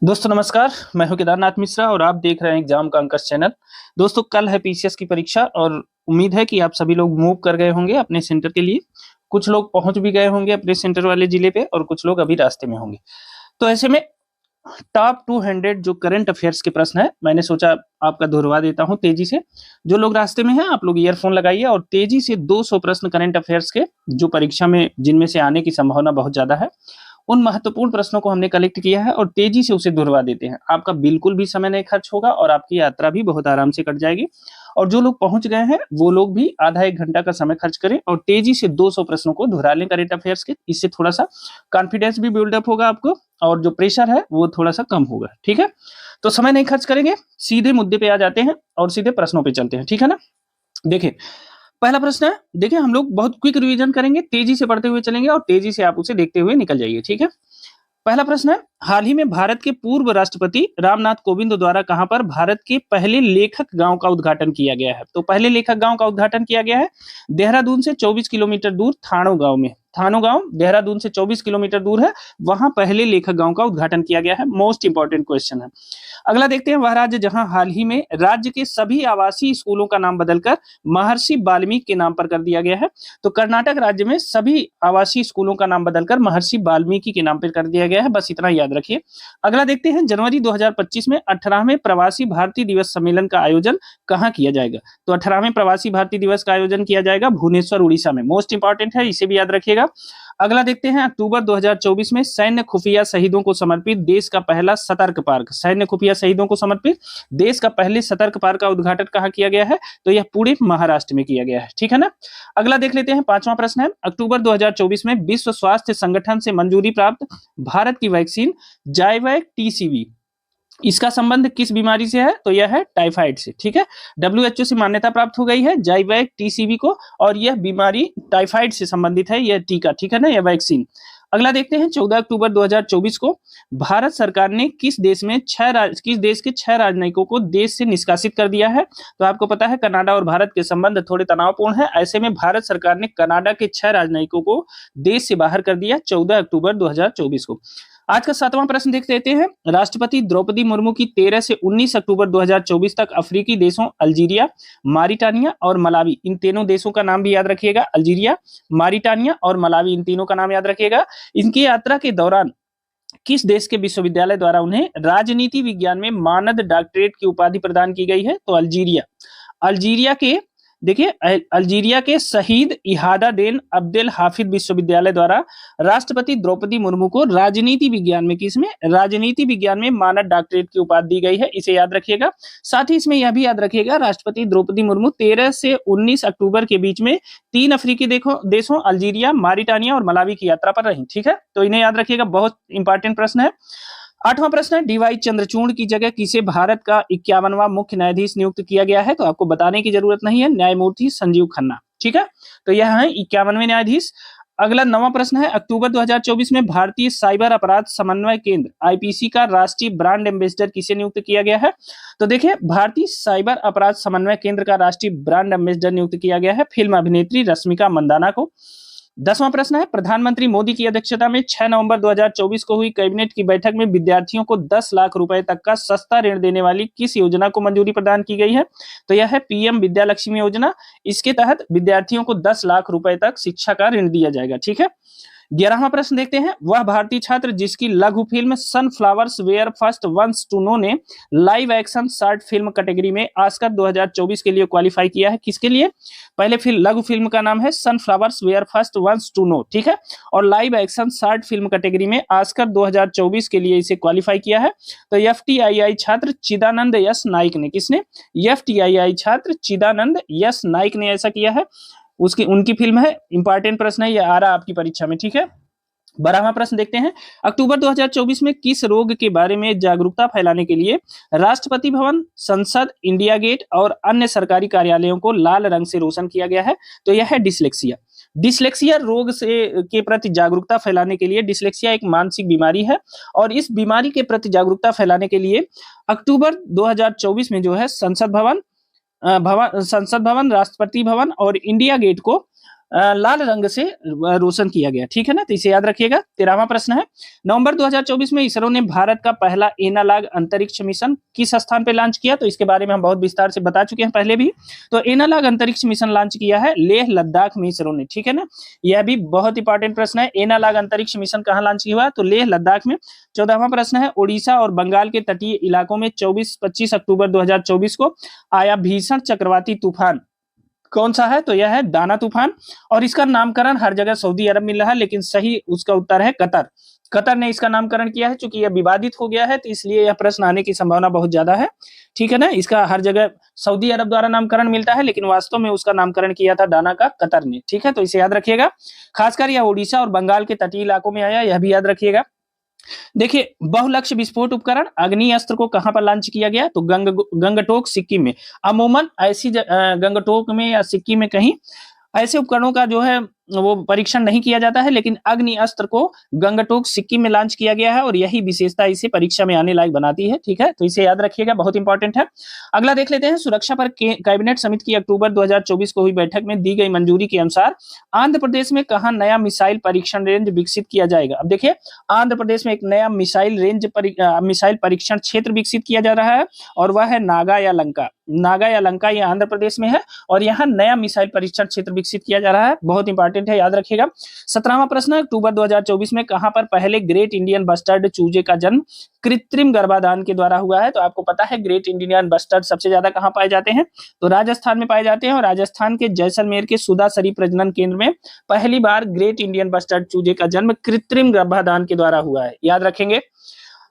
दोस्तों नमस्कार, मैं हूं केदारनाथ मिश्रा और आप देख रहे हैं एग्जाम का अंकस चैनल। दोस्तों कल है पीसीएस की परीक्षा और उम्मीद है कि आप सभी लोग मूव कर गए होंगे अपने सेंटर के लिए। कुछ लोग पहुंच भी गए होंगे अपने सेंटर वाले जिले पे और कुछ लोग अभी रास्ते में होंगे। तो ऐसे में टॉप 200 जो करंट अफेयर्स के प्रश्न है, मैंने सोचा आपका दोहरवा देता हूं तेजी से। जो लोग रास्ते में हैं आप लोग ईयरफोन लगाइए और तेजी से 200 प्रश्न करंट अफेयर्स के जो परीक्षा में जिनमें से आने की संभावना बहुत ज्यादा है, उन महत्वपूर्ण प्रश्नों को हमने कलेक्ट किया है और तेजी से उसे दोहरवा देते हैं। आपका बिल्कुल भी समय नहीं खर्च होगा और आपकी यात्रा भी बहुत आराम से कट जाएगी। और जो लोग पहुंच गए हैं वो लोग भी आधा एक घंटा का समय खर्च करें और तेजी से 200 प्रश्नों को दोहरा लें करंट अफेयर्स के। इससे थोड़ा सा कॉन्फिडेंस भी बिल्डअप होगा आपको और जो प्रेशर है वो थोड़ा सा कम होगा। ठीक है, तो समय नहीं खर्च करेंगे, सीधे मुद्दे पे आ जाते हैं और सीधे प्रश्नों पे चलते हैं। ठीक है ना। देखिए, पहला प्रश्न है, देखिए हम लोग बहुत क्विक रिवीजन करेंगे, तेजी से पढ़ते हुए चलेंगे और तेजी से आप उसे देखते हुए निकल जाइए। ठीक है। पहला प्रश्न है, हाल ही में भारत के पूर्व राष्ट्रपति रामनाथ कोविंद द्वारा कहां पर भारत के पहले लेखक गांव का उद्घाटन किया गया है? तो पहले लेखक गांव का उद्घाटन किया गया है देहरादून से 24 किलोमीटर दूर थानो गांव में। थानो गांव देहरादून से 24 किलोमीटर दूर है, वहां पहले लेखक गांव का उद्घाटन किया गया है। मोस्ट इंपॉर्टेंट क्वेश्चन है। अगला देखते हैं, वह राज्य जहां हाल ही में राज्य के सभी आवासीय स्कूलों का नाम बदलकर महर्षि वाल्मीकि के नाम पर कर दिया गया है। तो कर्नाटक राज्य में सभी आवासीय स्कूलों का नाम बदलकर महर्षि वाल्मीकि के नाम पर कर दिया गया है, बस इतना याद रखिए। अगला देखते हैं, जनवरी 2025 में 18वें प्रवासी भारतीय दिवस सम्मेलन का आयोजन कहाँ किया जाएगा? तो 18वें प्रवासी भारतीय दिवस का आयोजन किया जाएगा भुवनेश्वर उड़ीसा में। मोस्ट इंपॉर्टेंट है, इसे भी याद रखिएगा। अगला देखते हैं, अक्टूबर 2024 में सैन्य खुफिया शहीदों को समर्पित देश का पहला सतर्क पार्क, सैन्य खुफिया शहीदों को समर्पित देश का पहले सतर्क पार्क का उद्घाटन कहाँ किया गया है? तो यह पूरे महाराष्ट्र में किया गया है। ठीक है ना। अगला देख लेते हैं, पांचवा प्रश्न है, अक्टूबर 2024 में विश्व स्वास्थ्य संगठन से मंजूरी प्राप्त भारत की वैक्सीन जाइवैक टीसीवी, इसका संबंध किस बीमारी से है? तो यह है टाइफाइड से। ठीक है, डब्ल्यूएचओ से मान्यता प्राप्त हो गई है जाइवैक टीसीवी को और यह बीमारी टाइफाइड से संबंधित है, यह टीका। ठीक है ना, यह वैक्सीन। अगला देखते हैं, 14 अक्टूबर 2024 को भारत सरकार ने किस देश के 6 राजनयिकों को देश से निष्कासित कर दिया है? तो आपको पता है कनाडा और भारत के संबंध थोड़े तनावपूर्ण है, ऐसे में भारत सरकार ने कनाडा के 6 राजनयिकों को देश से बाहर कर दिया 14 अक्टूबर 2024 को। आज का 7वां प्रश्न देख लेते हैं, राष्ट्रपति द्रौपदी मुर्मू की 13 से 19 अक्टूबर 2024 तक अफ्रीकी देशों अल्जीरिया, मारिटानिया और मलावी, इन तीनों देशों का नाम भी याद रखिएगा। अल्जीरिया, मारिटानिया और मलावी, इन तीनों का नाम याद रखिएगा। इनकी यात्रा के दौरान किस देश के विश्वविद्यालय द्वारा उन्हें राजनीति विज्ञान में मानद डॉक्टरेट की उपाधि प्रदान की गई है? तो अल्जीरिया। अल्जीरिया के देखिए, अल्जीरिया के शहीद इहादादेन अब्देल हाफिज विश्वविद्यालय द्वारा राष्ट्रपति द्रौपदी मुर्मू को राजनीति विज्ञान में राजनीति विज्ञान में मानद डॉक्टरेट की उपाधि दी गई है, इसे याद रखिएगा। साथ ही इसमें यह भी याद रखिएगा, राष्ट्रपति द्रौपदी मुर्मू 13 से 19 अक्टूबर के बीच में 3 अफ्रीकी देशों अल्जीरिया, मारिटानिया और मलावी की यात्रा पर रही। ठीक है, तो इन्हें याद रखिएगा, बहुत इंपॉर्टेंट प्रश्न है। 8वां प्रश्न है, डीवाई चंद्रचूड़ की जगह किसे भारत का 51वां मुख्य न्यायाधीश नियुक्त किया गया है? तो आपको बताने की जरूरत नहीं है, न्यायमूर्ति संजीव खन्ना। ठीक है, तो यह है 51वें न्यायाधीश। अगला 9वां प्रश्न है, अक्टूबर 2024 में भारतीय साइबर अपराध समन्वय केंद्र आईपीसी का राष्ट्रीय ब्रांड एम्बेसडर किसे नियुक्त किया गया है? तो देखिए, भारतीय साइबर अपराध समन्वय केंद्र का राष्ट्रीय ब्रांड एम्बेसडर नियुक्त किया गया है फिल्म अभिनेत्री रश्मिका मंदाना को। 10वां प्रश्न है, प्रधानमंत्री मोदी की अध्यक्षता में 6 नवंबर 2024 को हुई कैबिनेट की बैठक में विद्यार्थियों को 10 लाख रुपए तक का सस्ता ऋण देने वाली किस योजना को मंजूरी प्रदान की गई है? तो यह है पीएम विद्या लक्ष्मी योजना। इसके तहत विद्यार्थियों को 10 लाख रुपए तक शिक्षा का ऋण दिया जाएगा। ठीक है। 11वां प्रश्न देखते हैं, वह भारतीय छात्र जिसकी लघु film sunflowers were first ones to know ने live action short film category में ऑस्कर 2024 के लिए क्वालिफाई किया है, किसके लिए? पहले लघु फिल्म का नाम है sunflowers were first ones to know. ठीक है, और live action short film category में ऑस्कर 2024 के लिए इसे क्वालिफाई किया है। तो एफटीआईआई छात्र चिदानंद यस नाइक ने, किसने? एफटीआईआई छात्र चिदानंद यस नाइक ने ऐसा किया है, उसकी उनकी फिल्म है। इंपॉर्टेंट प्रश्न है, ये आ रहा आपकी परीक्षा में। ठीक है। 12वां प्रश्न देखते हैं, अक्टूबर 2024 में किस रोग के बारे में जागरूकता फैलाने के लिए राष्ट्रपति भवन, संसद, इंडिया गेट और अन्य सरकारी कार्यालयों को लाल रंग से रोशन किया गया है? तो यह है डिसलेक्सिया। डिसलेक्सिया रोग से के प्रति जागरूकता फैलाने के लिए, डिसलेक्सिया एक मानसिक बीमारी है और इस बीमारी के प्रति जागरूकता फैलाने के लिए अक्टूबर 2024 में जो है संसद भवन, राष्ट्रपति भवन और इंडिया गेट को लाल रंग से रोशन किया गया, ठीक है ना, तो इसे याद रखिएगा। 13वां प्रश्न है, नवंबर 2024 में इसरो ने भारत का पहला एनालॉग अंतरिक्ष मिशन किस स्थान पे लॉन्च किया, तो इसके बारे में हम बहुत विस्तार से बता चुके हैं पहले भी। तो एनालॉग अंतरिक्ष मिशन लॉन्च किया है लेह लद्दाख में इसरो ने, ठीक है ना, यह भी बहुत इंपॉर्टेंट प्रश्न है। एनालॉग अंतरिक्ष मिशन कहाँ लॉन्च हुआ, तो लेह लद्दाख में। 14वां प्रश्न है, उड़ीसा और बंगाल के तटीय इलाकों में 24-25 अक्टूबर 2024 को आया भीषण चक्रवाती तूफान कौन सा है, तो यह है दाना तूफान। और इसका नामकरण हर जगह सऊदी अरब मिल रहा है, लेकिन सही उसका उत्तर है कतर। कतर ने इसका नामकरण किया है, चूंकि यह विवादित हो गया है तो इसलिए यह प्रश्न आने की संभावना बहुत ज्यादा है, ठीक है ना। इसका हर जगह सऊदी अरब द्वारा नामकरण मिलता है, लेकिन वास्तव में उसका नामकरण किया था दाना का कतर ने, ठीक है, तो इसे याद रखिएगा। खासकर यह उड़ीसा और बंगाल के तटीय इलाकों में आया, यह भी याद रखिएगा। देखिए, बहुलक्ष्य विस्फोट उपकरण अग्नि अस्त्र को कहां पर लॉन्च किया गया, तो गंगटोक सिक्किम में। अमूमन ऐसी गंगटोक में या सिक्किम में कहीं ऐसे उपकरणों का जो है वो परीक्षण नहीं किया जाता है, लेकिन अग्नि अस्त्र को गंगटोक सिक्किम में लॉन्च किया गया है और यही विशेषता इसे परीक्षा में आने लायक बनाती है, ठीक है, तो इसे याद रखिएगा, बहुत इंपॉर्टेंट है। अगला देख लेते हैं, सुरक्षा पर कैबिनेट समिति की अक्टूबर 2024 को हुई बैठक में दी गई मंजूरी के अनुसार आंध्र प्रदेश में कहां नया मिसाइल परीक्षण रेंज विकसित किया जाएगा। अब देखिए, आंध्र प्रदेश में एक नया मिसाइल परीक्षण क्षेत्र विकसित किया जा रहा है और वह है नागा या लंका। नागा या लंका ये आंध्र प्रदेश में है और यहाँ नया मिसाइल परीक्षण क्षेत्र विकसित किया जा रहा है, बहुत इंपॉर्टेंट है, याद रखिएगा। 17वां प्रश्न है, अक्टूबर 2024 में कहां पर पहले ग्रेट इंडियन बस्टर्ड चूजे का जन्म कृत्रिम गर्भाधान के द्वारा हुआ है, तो आपको पता है ग्रेट इंडियन बस्टर्ड सबसे ज्यादा कहां पाए जाते हैं, तो राजस्थान में पाए जाते हैं और राजस्थान के जैसलमेर के सुदासरी प्रजनन केंद्र में पहली बार ग्रेट इंडियन बस्टर्ड चूजे का जन्म कृत्रिम गर्भाधान के द्वारा हुआ है, याद रखेंगे।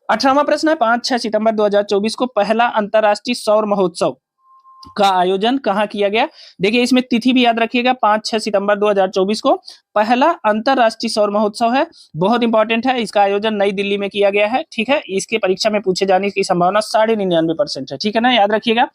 18वां प्रश्न है, 5-6 सितंबर 2024 को पहला अंतरराष्ट्रीय सौर महोत्सव का आयोजन कहां किया गया। देखिए, इसमें तिथि भी याद रखिएगा, 5-6 सितंबर 2024 को पहला अंतरराष्ट्रीय सौर महोत्सव है, बहुत इंपॉर्टेंट है। इसका आयोजन नई दिल्ली में किया गया है, ठीक है, इसके परीक्षा में पूछे जाने की संभावना 99.5% है, ठीक है ना, याद रखिएगा।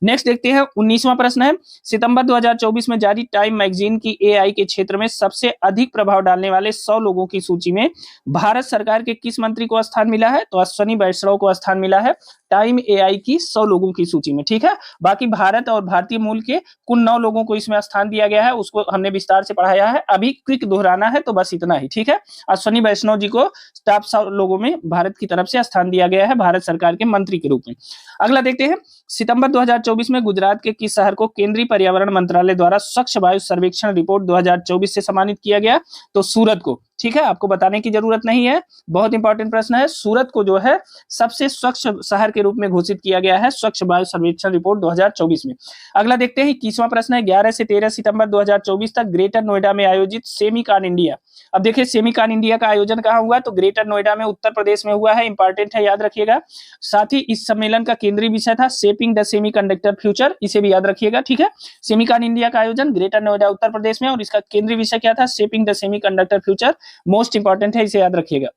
नेक्स्ट देखते हैं, 19वां प्रश्न है, सितंबर 2024 में जारी टाइम मैगजीन की एआई के क्षेत्र में सबसे अधिक प्रभाव डालने वाले 100 लोगों की सूची में भारत सरकार के किस मंत्री को स्थान मिला है, तो अश्विनी वैष्णव को स्थान मिला है टाइम एआई की 100 लोगों की सूची में, ठीक है। बाकी भारत और भारतीय मूल के कुल 9 लोगों को इसमें स्थान दिया गया है, उसको हमने विस्तार से पढ़ाया है, अभी क्विक दोहराना है तो बस इतना ही, ठीक है। अश्विनी वैष्णव जी को टॉप 100 लोगों में भारत की तरफ से स्थान दिया गया है भारत सरकार के मंत्री के रूप में। अगला देखते हैं, सितंबर 2024 में गुजरात के किस शहर को केंद्रीय पर्यावरण मंत्रालय द्वारा स्वच्छ वायु सर्वेक्षण रिपोर्ट 2024 से सम्मानित किया गया, तो सूरत को, ठीक है, आपको बताने की जरूरत नहीं है, बहुत इंपॉर्टेंट प्रश्न है। सूरत को जो है सबसे स्वच्छ शहर के रूप में घोषित किया गया है स्वच्छ वायु सर्वेक्षण रिपोर्ट 2024 में। अगला देखते हैं, 21वां प्रश्न है, 11 से 13 सितंबर 2024 तक ग्रेटर नोएडा में आयोजित सेमिकॉन इंडिया। अब देखिए, सेमिकॉन इंडिया का आयोजन कहां हुआ, तो ग्रेटर नोएडा में उत्तर प्रदेश में हुआ है, इंपॉर्टेंट है, याद रखिएगा। साथ ही इस सम्मेलन का केंद्रीय विषय था शेपिंग द सेमीकंडक्टर फ्यूचर, इसे भी याद रखिएगा, ठीक है। सेमिकॉन इंडिया का आयोजन ग्रेटर नोएडा उत्तर प्रदेश में और इसका केंद्रीय विषय क्या था, shaping the semiconductor future, most important है, इसे याद रखिएगा।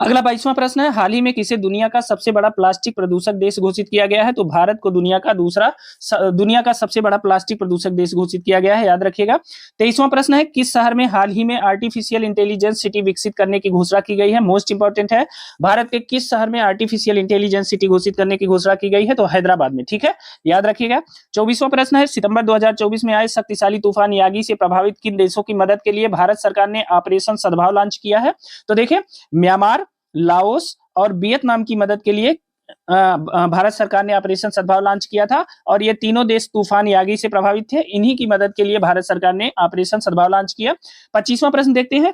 अगला 22वां प्रश्न है, हाल ही में किसे दुनिया का सबसे बड़ा प्लास्टिक प्रदूषक देश घोषित किया गया है, तो भारत को दुनिया का सबसे बड़ा प्लास्टिक प्रदूषक देश घोषित किया गया है, याद रखिएगा। 23वां प्रश्न है, किस शहर में हाल ही में आर्टिफिशियल इंटेलिजेंस सिटी विकसित करने की घोषणा की गई है, मोस्ट इंपॉर्टेंट है, भारत के किस शहर में आर्टिफिशियल इंटेलिजेंस सिटी घोषित करने की घोषणा की गई है, तो हैदराबाद में, ठीक है, याद रखिएगा। 24वां प्रश्न है, सितंबर 2024 में आए शक्तिशाली तूफान यागी से प्रभावित किन देशों की मदद के लिए भारत सरकार ने ऑपरेशन सद्भाव लॉन्च किया है, तो देखिए, म्यांमार, लाओस और वियतनाम की मदद के लिए भारत सरकार ने ऑपरेशन सद्भाव लॉन्च किया था और ये तीनों देश तूफान यागी से प्रभावित थे, इन्हीं की मदद के लिए भारत सरकार ने ऑपरेशन सद्भाव लॉन्च किया। 25वां प्रश्न देखते हैं,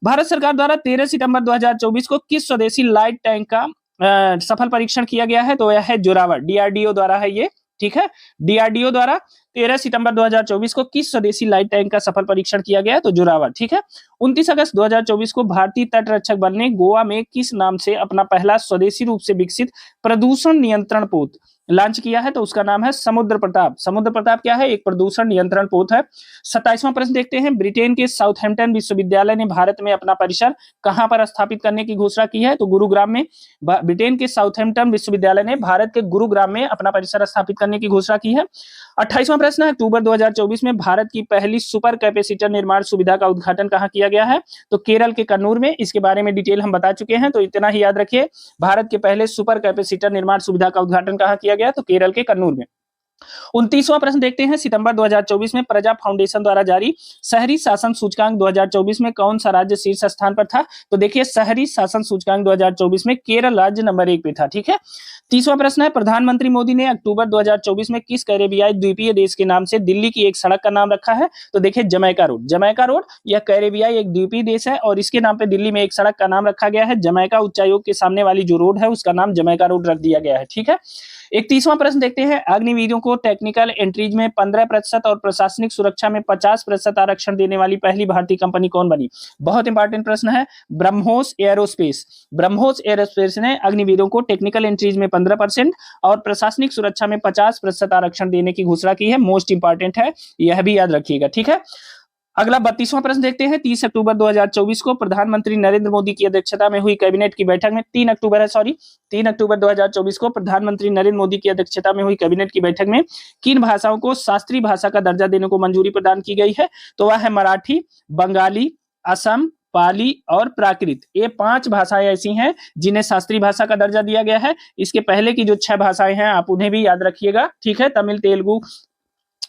भारत सरकार द्वारा 13 सितंबर 2024 को किस स्वदेशी लाइट टैंक का सफल परीक्षण किया गया है, तो यह है जोरावर, डीआरडीओ द्वारा है ये, ठीक है, डीआरडीओ द्वारा 13 सितंबर 2024 को किस स्वदेशी लाइट टैंक का सफल परीक्षण किया गया, तो जोरावर, ठीक है। 29 अगस्त 2024 को भारतीय तटरक्षक बल ने गोवा में किस नाम से अपना पहला स्वदेशी रूप से विकसित प्रदूषण नियंत्रण पोत लॉन्च किया है, तो उसका नाम है समुद्र प्रताप। समुद्र प्रताप क्या है, एक प्रदूषण नियंत्रण पोत है। 27वां प्रश्न देखते हैं, ब्रिटेन के साउथहैम्पटन विश्वविद्यालय ने भारत में अपना परिसर कहां पर स्थापित करने की घोषणा की है, तो गुरुग्राम में। ब्रिटेन के साउथहैम्पटन विश्वविद्यालय ने भारत के गुरुग्राम में अपना परिसर स्थापित करने की घोषणा की है। 28वां प्रश्न है, अक्टूबर 2024 में भारत की पहली सुपर कैपेसिटर निर्माण सुविधा का उद्घाटन कहां किया गया है, तो केरल के कन्नूर में। इसके बारे में डिटेल हम बता चुके हैं, तो इतना ही याद रखिए, भारत के पहले सुपर कैपेसिटर निर्माण सुविधा का उद्घाटन कहां किया गया, तो केरल के कन्नूर में। 29वां प्रश्न देखते हैं, सितंबर 2024 में प्रजा फाउंडेशन द्वारा जारी शहरी शासन सूचकांक 2024 में कौन सा राज्य शीर्ष स्थान पर था? तो देखिए शहरी शासन सूचकांक 2024 में केरल राज्य नंबर 1 पे था। ठीक है। 30वां प्रश्न है, प्रधानमंत्री मोदी ने अक्टूबर 2024 में किस कैरेबियाई द्वीपीय देश के नाम से दिल्ली की एक सड़क का नाम रखा है? तो देखिए जमैका रोड। जमैका रोड यह कैरेबियाई एक द्वीपीय देश है और इसके नाम पे दिल्ली में एक सड़क का नाम रखा गया है। जमैका उच्चायोग के सामने वाली जो रोड है उसका नाम जमैका रोड रख दिया गया है। ठीक है। 31वां प्रश्न देखते हैं, अग्निवीरों को टेक्निकल एंट्रीज में 15% और प्रशासनिक सुरक्षा में 50% आरक्षण देने वाली पहली भारतीय कंपनी कौन बनी? बहुत इंपॉर्टेंट प्रश्न है। ब्रह्मोस एरोस्पेस। ब्रह्मोस एरोस्पेस ने अग्निवीरों को टेक्निकल एंट्रीज में 15% और प्रशासनिक सुरक्षा में 50% आरक्षण देने की घोषणा की है। मोस्ट इंपॉर्टेंट है, यह भी याद रखिएगा। ठीक है। अगला 32वां प्रश्न देखते हैं, 30 अक्टूबर 2024 को प्रधानमंत्री नरेंद्र मोदी की अध्यक्षता में हुई कैबिनेट की बैठक में 3 अक्टूबर 2024 को प्रधानमंत्री नरेंद्र मोदी की अध्यक्षता में हुई कैबिनेट की बैठक में किन भाषाओं को शास्त्रीय भाषा का दर्जा देने को मंजूरी प्रदान की गई है? तो वह है मराठी, बंगाली, असम, पाली और प्राकृत। ये 5 भाषाएं ऐसी हैं जिन्हें शास्त्रीय भाषा का दर्जा दिया गया है। इसके पहले की जो 6 भाषाएं हैं आप उन्हें भी याद रखिएगा। ठीक है। तमिल, तेलुगु,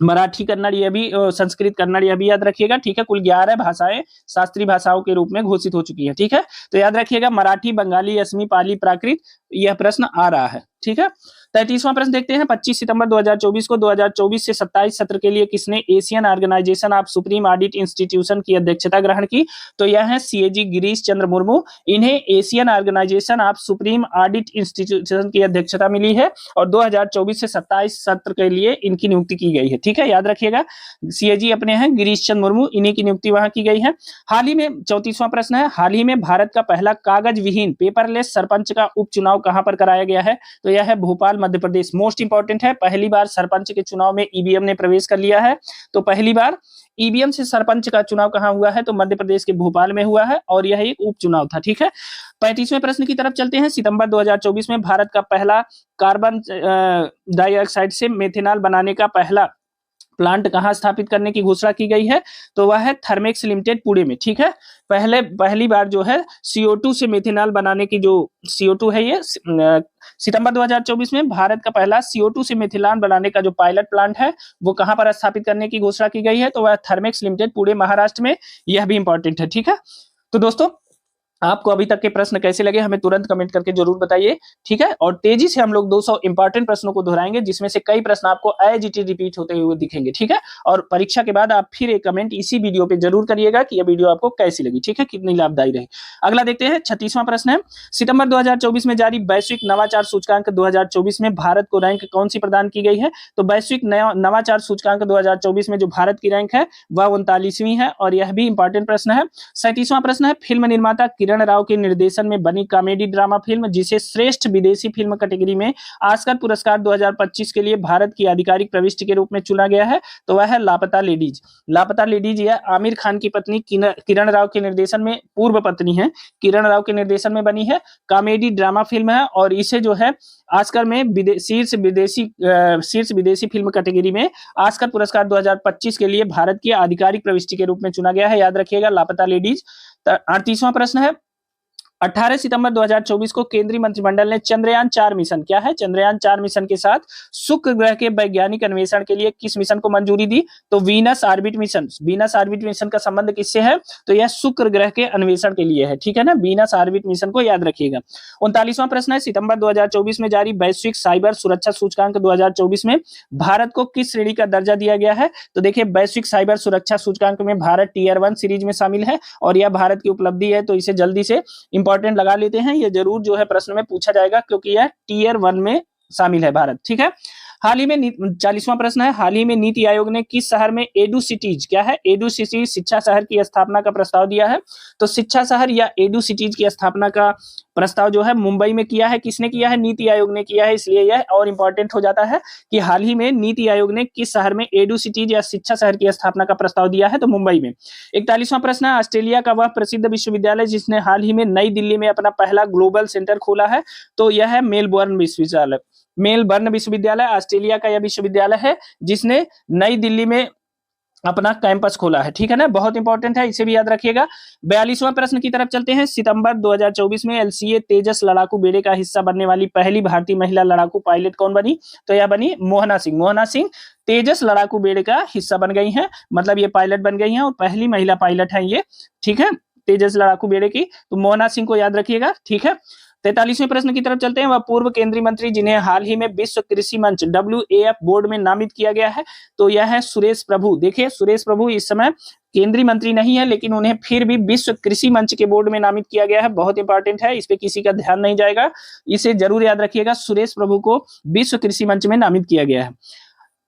मराठी, कन्नड़, यह भी संस्कृत, कन्नड़ यह भी याद रखिएगा। ठीक है। कुल 11 भाषाएं शास्त्रीय भाषाओं के रूप में घोषित हो चुकी है। ठीक है। तो याद रखिएगा मराठी, बंगाली, असमी, पाली, प्राकृत, यह प्रश्न आ रहा है। ठीक है। 33वां प्रश्न देखते हैं, 25 सितंबर 2024 को 2024 से 27 सत्र के लिए किसने Asian organisation of supreme audit institution की अध्यक्षता ग्रहण की? तो यह है सीएजी गिरीश चंद्र मुर्मू। इन्हें Asian organisation of supreme audit institution की अध्यक्षता मिली है और 2024 से 27 सत्र के लिए इनकी नियुक्ति की गई है। ठीक है। याद रखिएगा सीएजी अपने हैं गिरीश चंद्र मुर्मू, इन्हीं की नियुक्ति वहां की गई है। हाल ही में 34वां प्रश्न है, हाल ही में भारत का पहला कागज विहीन पेपरलेस सरपंच का उपचुनाव कहां पर कराया गया है? तो यह है भोपाल, मध्य प्रदेश। मोस्ट इंपॉर्टेंट है, पहली बार सरपंच के चुनाव में ईवीएम ने प्रवेश कर लिया है। तो पहली बार ईवीएम से सरपंच का चुनाव कहां हुआ है? तो मध्य प्रदेश के भोपाल में हुआ है और यह एक उपचुनाव था। ठीक है। 35वें प्रश्न की तरफ चलते हैं, सितंबर 2024 में भारत का पहला कार्बन डाइऑक्साइड से मेथेनॉल बनाने का पहला प्लांट कहां स्थापित करने की घोषणा की गई है? तो वह है थर्मेक्स लिमिटेड, पुणे में। ठीक है। पहली बार जो है CO2 से मेथेनॉल बनाने की जो CO2 है, ये सितंबर 2024 में भारत का पहला CO2 से मेथेनॉल बनाने का जो पायलट प्लांट है वो कहां पर स्थापित करने की घोषणा की गई है? तो वह थर्मेक्स लिमिटेड, पुणे, महाराष्ट्र में। यह भी इंपॉर्टेंट है। ठीक है। तो दोस्तों आपको अभी तक के प्रश्न कैसे लगे हमें तुरंत कमेंट करके जरूर बताइए। ठीक है। और तेजी से हम लोग 200 इंपॉर्टेंट प्रश्नों को दोहराएंगे जिसमें से कई प्रश्न आपको एज इट इज रिपीट होते हुए दिखेंगे। ठीक है। और परीक्षा के बाद आप फिर एक कमेंट इसी वीडियो पे जरूर करिएगा कि यह वीडियो आपको कैसी लगी। ठीक है, कितनी लाभदायी रही। अगला देखते हैं, 36वां प्रश्न है, सितंबर 2024 में जारी वैश्विक नवाचार सूचकांक 2024 में भारत को रैंक कौन सी प्रदान की गई है? तो वैश्विक नवाचार सूचकांक 2024 में जो भारत की रैंक है वह 39वीं है और यह भी इंपॉर्टेंट प्रश्न है। 37वां प्रश्न है, फिल्म निर्माता किरण राव के निर्देशन में बनी कॉमेडी ड्रामा फिल्म जिसे श्रेष्ठ विदेशी फिल्म कैटेगरी में ऑस्कर पुरस्कार 2025 के लिए भारत की आधिकारिक प्रविष्टि के रूप में चुना गया है? तो वह है लापता लेडीज। लापता लेडीज यह आमिर खान की पत्नी किरण राव के निर्देशन में, पूर्व पत्नी है, किरण राव के निर्देशन में बनी है, कॉमेडी ड्रामा फिल्म है और इसे जो है ऑस्कर में शीर्ष विदेशी फिल्म कैटेगरी में ऑस्कर पुरस्कार 2025 के लिए भारत की आधिकारिक प्रविष्टि के रूप में चुना गया है। याद रखिएगा लापता लेडीज। 38वां प्रश्न है, 18 सितंबर 2024 को केंद्रीय मंत्रिमंडल ने चंद्रयान 4 मिशन, क्या है, चंद्रयान 4 मिशन के साथ शुक्र ग्रह के वैज्ञानिक अन्वेषण के लिए किस मिशन को मंजूरी दी? तो Venus orbit mission. Venus orbit mission का संबंध किससे है? तो यह शुक्र ग्रह के अन्वेषण के लिए है। ठीक है ना, वीनस ऑर्बिट मिशन को याद रखिएगा। 39वां प्रश्न है, सितंबर 2024 में जारी वैश्विक साइबर सुरक्षा सूचकांक 2024 में भारत को किस श्रेणी का दर्जा दिया गया है? तो देखिए वैश्विक साइबर सुरक्षा सूचकांक में भारत टियर 1 सीरीज में शामिल है और यह भारत की उपलब्धि है, तो इसे जल्दी से इंपॉर्टेंट लगा लेते हैं। ये जरूर जो है प्रश्न में पूछा जाएगा क्योंकि यह टियर 1 में शामिल है भारत। ठीक है। हाल ही में 40वां प्रश्न है, हाल ही में नीति आयोग ने किस शहर में एडू सिटीज, क्या है, एडू सिटीज शिक्षा शहर की स्थापना का प्रस्ताव दिया है? तो शिक्षा शहर या एडू सिटीज की स्थापना का प्रस्ताव जो है मुंबई में किया है। किसने किया है? नीति आयोग ने किया है, इसलिए यह और इंपॉर्टेंट हो जाता है कि हाल ही में नीति आयोग ने किस शहर में एडू सिटीज या शिक्षा शहर की स्थापना का प्रस्ताव दिया है? तो मुंबई में। 41वां प्रश्न है, ऑस्ट्रेलिया का वह प्रसिद्ध विश्वविद्यालय जिसने हाल ही में नई दिल्ली में अपना पहला ग्लोबल सेंटर खोला है? तो यह है मेलबोर्न विश्वविद्यालय। मेलबर्न विश्वविद्यालय ऑस्ट्रेलिया का यह विश्वविद्यालय है जिसने नई दिल्ली में अपना कैंपस खोला है, ठीक है ना, बहुत इंपॉर्टेंट है, इसे भी याद रखिएगा। 42वां प्रश्न की तरफ चलते हैं। सितंबर 2024 में एलसीए तेजस लड़ाकू बेड़े का हिस्सा बनने वाली पहली भारतीय महिला लड़ाकू पायलट कौन बनी? तो यह बनी मोहना सिंह। मोहना सिंह तेजस लड़ाकू बेड़े का हिस्सा बन गई हैं, मतलब ये पायलट बन गई हैं और पहली महिला पायलट है ये, ठीक है, तेजस लड़ाकू बेड़े की। तो मोहना सिंह को याद रखिएगा, ठीक है। 43वें प्रश्न की तरफ चलते हैं। वह पूर्व केंद्रीय मंत्री जिन्हें हाल ही में विश्व कृषि मंच WAF बोर्ड में नामित किया गया है, तो यह है सुरेश प्रभु। देखिए सुरेश प्रभु इस समय केंद्रीय मंत्री नहीं है, लेकिन उन्हें फिर भी विश्व कृषि मंच के बोर्ड में नामित किया गया है, बहुत इंपॉर्टेंट है, इस पे किसी का ध्यान नहीं जाएगा, इसे जरूर याद रखिएगा, सुरेश प्रभु को विश्व कृषि मंच में नामित किया गया है।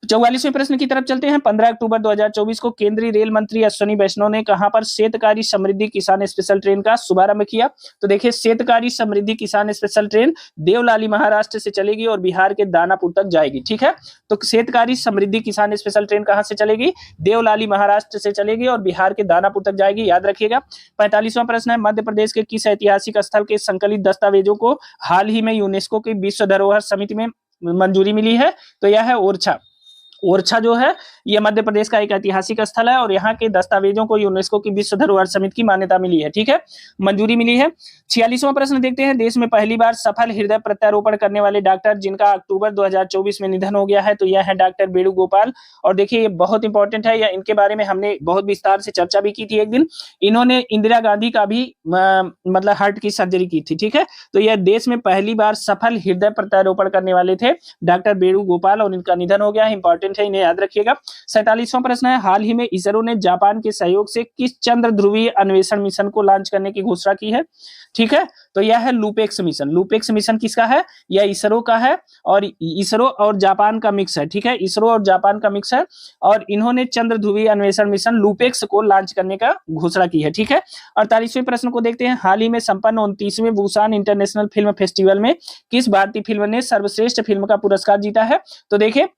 44वें प्रश्न की तरफ चलते हैं। 15 अक्टूबर 2024 को केंद्रीय रेल मंत्री अश्विनी वैष्णव ने कहां पर शेतकारी समृद्धि किसान स्पेशल ट्रेन का शुभारंभ किया? तो देखिए शेतकारी समृद्धि किसान स्पेशल ट्रेन देवलाली महाराष्ट्र से चलेगी और बिहार के दानापुर तक जाएगी, ठीक है। तो शेतकारी समृद्धि किसान स्पेशल ट्रेन कहां से चलेगी? देवलाली महाराष्ट्र से चलेगी और बिहार के दानापुर तक जाएगी, याद रखिएगा। 45वां प्रश्न है। मध्य प्रदेश के किस ऐतिहासिक स्थल के संकलित दस्तावेजों को हाल ही में यूनेस्को की विश्व धरोहर समिति में मंजूरी मिली है? तो यह है ओरछा। ओरछा जो है ये मध्य प्रदेश का एक ऐतिहासिक स्थल है और यहाँ के दस्तावेजों को यूनेस्को की विश्व धरोहर समिति की मान्यता मिली है, ठीक है, मंजूरी मिली है। 46वां प्रश्न देखते हैं। देश में पहली बार सफल हृदय प्रत्यारोपण करने वाले डॉक्टर जिनका अक्टूबर 2024 में निधन हो गया है, तो यह है डॉक्टर वेणुगोपाल। और देखिए ये बहुत इंपॉर्टेंट है, या इनके बारे में हमने बहुत विस्तार से चर्चा भी की थी एक दिन। इन्होंने इंदिरा गांधी का भी मतलब हार्ट की सर्जरी की थी, ठीक है। तो यह देश में पहली बार सफल हृदय प्रत्यारोपण करने वाले थे डॉक्टर वेणुगोपाल और इनका निधन हो गया है, इंपॉर्टेंट है, इन्हें याद रखिएगा। 47वां प्रश्न है। हाल ही में इसरो ने जापान के सहयोग से किस चंद्र ध्रुवीय अन्वेषण मिशन को लॉन्च करने की घोषणा की है? ठीक है, तो यह है लूपेक्स मिशन। लूपेक्स मिशन किसका है? यह इसरो का है और इसरो और जापान का मिक्स है, ठीक है, इसरो और जापान का मिक्स है और इन्होंने चंद्र ध्रुवीय अन्वेषण मिशन लूपेक्स को लॉन्च करने का घोषणा की है, ठीक है। 48वें प्रश्न को देखते हैं। हाल ही में संपन्न 29वें बुसान इंटरनेशनल फिल्म फेस्टिवल में किस भारतीय फिल्म ने सर्वश्रेष्ठ फिल्म का पुरस्कार जीता है? तो देखिए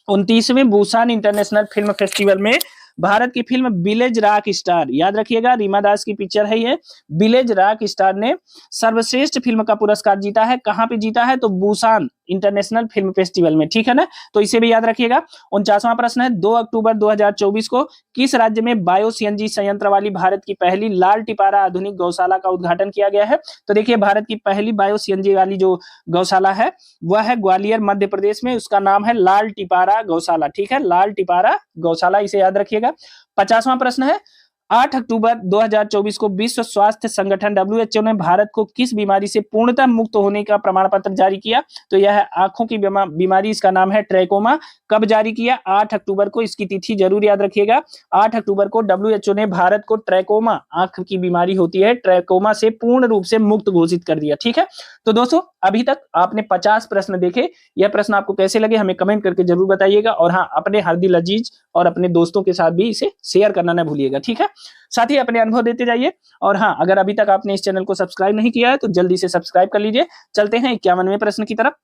29वें बुसान इंटरनेशनल फिल्म फेस्टिवल में भारत की फिल्म विलेज रॉक स्टार, याद रखिएगा रीमा दास की पिक्चर है ये, विलेज रॉक स्टार ने सर्वश्रेष्ठ फिल्म का पुरस्कार जीता है। कहां पे जीता है? तो बुसान इंटरनेशनल फिल्म फेस्टिवल में, ठीक है ना, तो इसे भी याद रखिएगा। 49वां प्रश्न है। 2 अक्टूबर 2024 को किस राज्य में बायो सीएनजी संयंत्र वाली भारत की पहली लाल टिपारा आधुनिक गौशाला का उद्घाटन किया गया है? तो देखिए भारत की पहली बायो सीएनजी वाली जो गौशाला है वह है ग्वालियर मध्य प्रदेश में, उसका नाम है लाल टिपारा गौशाला, ठीक है, लाल टिपारा गौशाला, इसे याद रखिएगा। 50वां प्रश्न है। 8 अक्टूबर 2024 को विश्व स्वास्थ्य संगठन WHO ने भारत को किस बीमारी से पूर्णतः मुक्त होने का प्रमाण पत्र जारी किया? तो यह है आंखों की बीमारी, इसका नाम है ट्रैकोमा। कब जारी किया? 8 अक्टूबर को, इसकी तिथि जरूर याद रखिएगा। 8 अक्टूबर को WHO ने भारत को ट्रैकोमा, आंख की बीमारी होती है ट्रैकोमा से पूर्ण रूप से मुक्त घोषित कर दिया, ठीक है। तो दोस्तों अभी तक आपने 50 प्रश्न देखे, यह प्रश्न आपको कैसे लगे हमें कमेंट करके जरूर बताइएगा और हाँ अपने हर दिल अजीज और अपने दोस्तों के साथ भी इसे शेयर करना ना भूलिएगा, ठीक है। साथ ही अपने अनुभव देते जाइए और हाँ अगर अभी तक आपने इस चैनल को सब्सक्राइब नहीं किया है तो जल्दी से सब्सक्राइब कर लीजिए। चलते हैं 51वें प्रश्न की तरफ।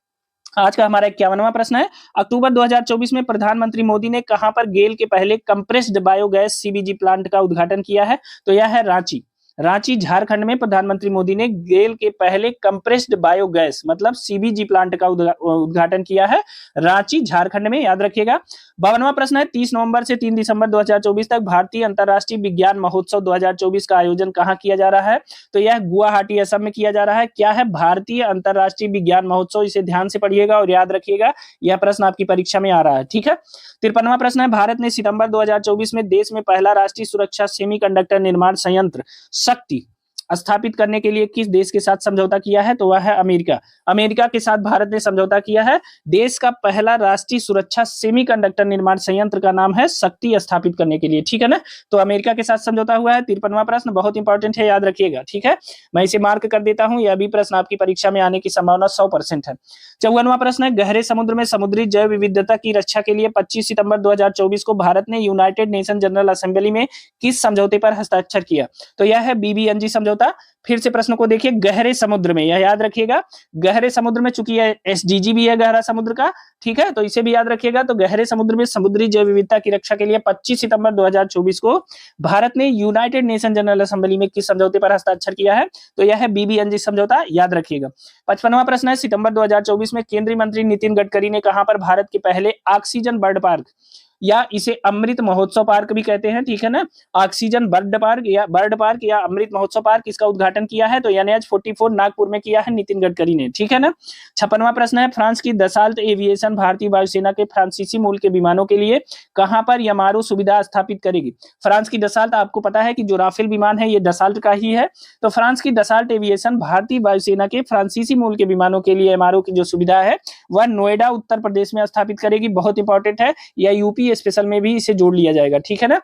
आज का हमारा 51वां प्रश्न है। अक्टूबर 2024 में प्रधानमंत्री मोदी ने कहां पर गेल के पहले कंप्रेस्ड बायोगैस सीबीजी प्लांट का उद्घाटन किया है? तो यह है रांची। रांची झारखंड में प्रधानमंत्री मोदी ने गेल के पहले कंप्रेस्ड बायोगैस मतलब सीबीजी प्लांट का उद्घाटन किया है रांची झारखंड में, याद रखिएगा। 52वां प्रश्न है। 30 नवंबर से 3 दिसंबर 2024 तक भारतीय अंतर्राष्ट्रीय विज्ञान महोत्सव 2024 का आयोजन कहां किया जा रहा है? तो यह गुवाहाटी असम में किया जा रहा है। क्या है? भारतीय अंतर्राष्ट्रीय विज्ञान महोत्सव, इसे ध्यान से पढ़िएगा और याद रखिएगा, यह प्रश्न आपकी परीक्षा में आ रहा है, ठीक है। 53वां प्रश्न है। भारत ने सितंबर 2024 में देश में पहला राष्ट्रीय सुरक्षा सेमीकंडक्टर निर्माण संयंत्र शक्ति स्थापित करने के लिए किस देश के साथ समझौता किया है? तो वह है अमेरिका। अमेरिका के साथ भारत ने समझौता किया है। देश का पहला राष्ट्रीय सुरक्षा सेमीकंडक्टर निर्माण संयंत्र का नाम है शक्ति स्थापित करने के लिए, ठीक है ना, तो अमेरिका के साथ समझौता हुआ है। 53वां प्रश्न बहुत इंपॉर्टेंट है, याद रखिएगा, ठीक है, मैं इसे मार्क कर देता हूं, यह भी प्रश्न आपकी परीक्षा में आने की संभावना 100% है। 54वां प्रश्न है। गहरे समुद्र में समुद्री जैव विविधता की रक्षा के लिए 25 सितंबर 2024 को भारत ने यूनाइटेड नेशन जनरल असेंबली में किस समझौते पर हस्ताक्षर किया? तो यह है BBNJ समझौता। फिर से प्रश्न को देखिए, गहरे समुद्र में, यह याद रखिएगा, गहरे समुद्र में, चूंकि यह SDG भी है गहरा समुद्र का, ठीक है, तो इसे भी याद रखिएगा। तो गहरे समुद्र में समुद्री जैव विविधता की रक्षा के लिए 25 सितंबर 2024 को भारत ने यूनाइटेड नेशन जनरल असेंबली में किस समझौते पर हस्ताक्षर किया है? तो यह है BBNJ समझौता, याद रखिएगा। 55वां प्रश्न है। सितंबर 2024 में केंद्रीय मंत्री नितिन गडकरी ने कहां पर भारत के पहले ऑक्सीजन बर्ड पार्क या इसे अमृत महोत्सव पार्क भी कहते हैं, ठीक है ना। ऑक्सीजन बर्ड पार्क या अमृत महोत्सव पार्क, इसका उद्घाटन किया है तो NH-44 नागपुर में किया है नितिन गडकरी ने, ठीक है ना। 56वां प्रश्न है, फ्रांस की दसाल्ट एविएशन भारतीय वायुसेना के फ्रांसीसी मूल के विमानों के लिए कहां पर यमारू सुविधा स्थापित करेगी। फ्रांस की दसाल्ट, आपको पता है कि जो राफेल विमान है ये दसाल्ट का ही है, तो फ्रांस की दसाल्ट एविएशन भारतीय वायुसेना के फ्रांसीसी मूल के विमानों के लिए एमआरओ की जो सुविधा है वह नोएडा उत्तर प्रदेश में स्थापित करेगी। बहुत इंपॉर्टेंट है, या यूपी स्पेशल में भी इसे जोड़ लिया जाएगा, ठीक है ना।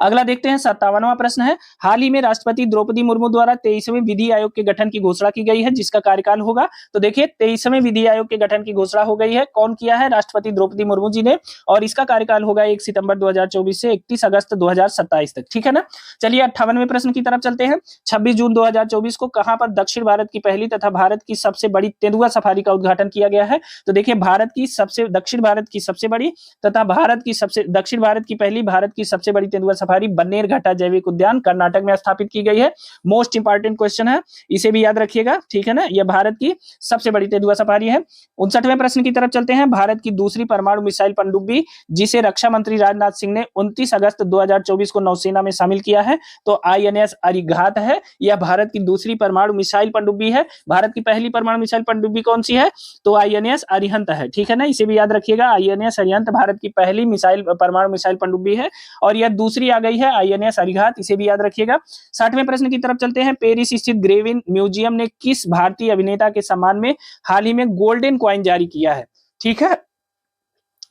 अगला देखते हैं 57वां प्रश्न है, हाल ही में राष्ट्रपति द्रौपदी मुर्मू द्वारा 23वें विधि आयोग के गठन की घोषणा की गई है, जिसका कार्यकाल होगा, तो देखिए 23वें विधि आयोग के गठन की घोषणा हो गई है। कौन किया है? राष्ट्रपति द्रौपदी मुर्मू जी ने, और इसका कार्यकाल होगा 1 सितंबर 2024 से 31 अगस्त 2027 तक, ठीक है ना। चलिए 58वें प्रश्न की तरफ चलते हैं। 26 जून 2024 को कहां पर दक्षिण भारत की पहली तथा भारत की सबसे बड़ी तेंदुआ सफारी का उद्घाटन किया गया है। तो देखिए दक्षिण भारत की सबसे बड़ी तथा दक्षिण भारत की पहली, भारत की सबसे बड़ी तेंदुआ सफारी बन्नेरघट्टा जैविक उद्यान कर्नाटक में स्थापित की गई है। मोस्ट इंपॉर्टेंट क्वेश्चन है, इसे भी याद रखिएगा, ठीक है ना। यह भारत की सबसे बड़ी तेंदुआ सफारी है। 59वें प्रश्न की तरफ चलते हैं। भारत की दूसरी परमाणु मिसाइल पनडुब्बी, जिसे रक्षा मंत्री राजनाथ सिंह ने 29 अगस्त 2024 को नौसेना में शामिल किया है, तो INS अरिघात है। यह भारत की दूसरी परमाणु मिसाइल पनडुब्बी है। भारत की पहली परमाणु मिसाइल पनडुब्बी कौन सी है? तो INS अरिहंत है, ठीक है ना। इसे भी याद रखिएगा, INS अरिहंत भारत की पहली परमाणु मिसाइल पनडुब्बी है, और यह दूसरी आ गई है INS अरिघात, इसे भी याद रखिएगा। 60वें प्रश्न की तरफ चलते हैं। पेरिस स्थित ग्रेविन म्यूजियम ने किस भारतीय अभिनेता के सम्मान में हाल ही में गोल्डन कॉइन जारी किया है, ठीक है।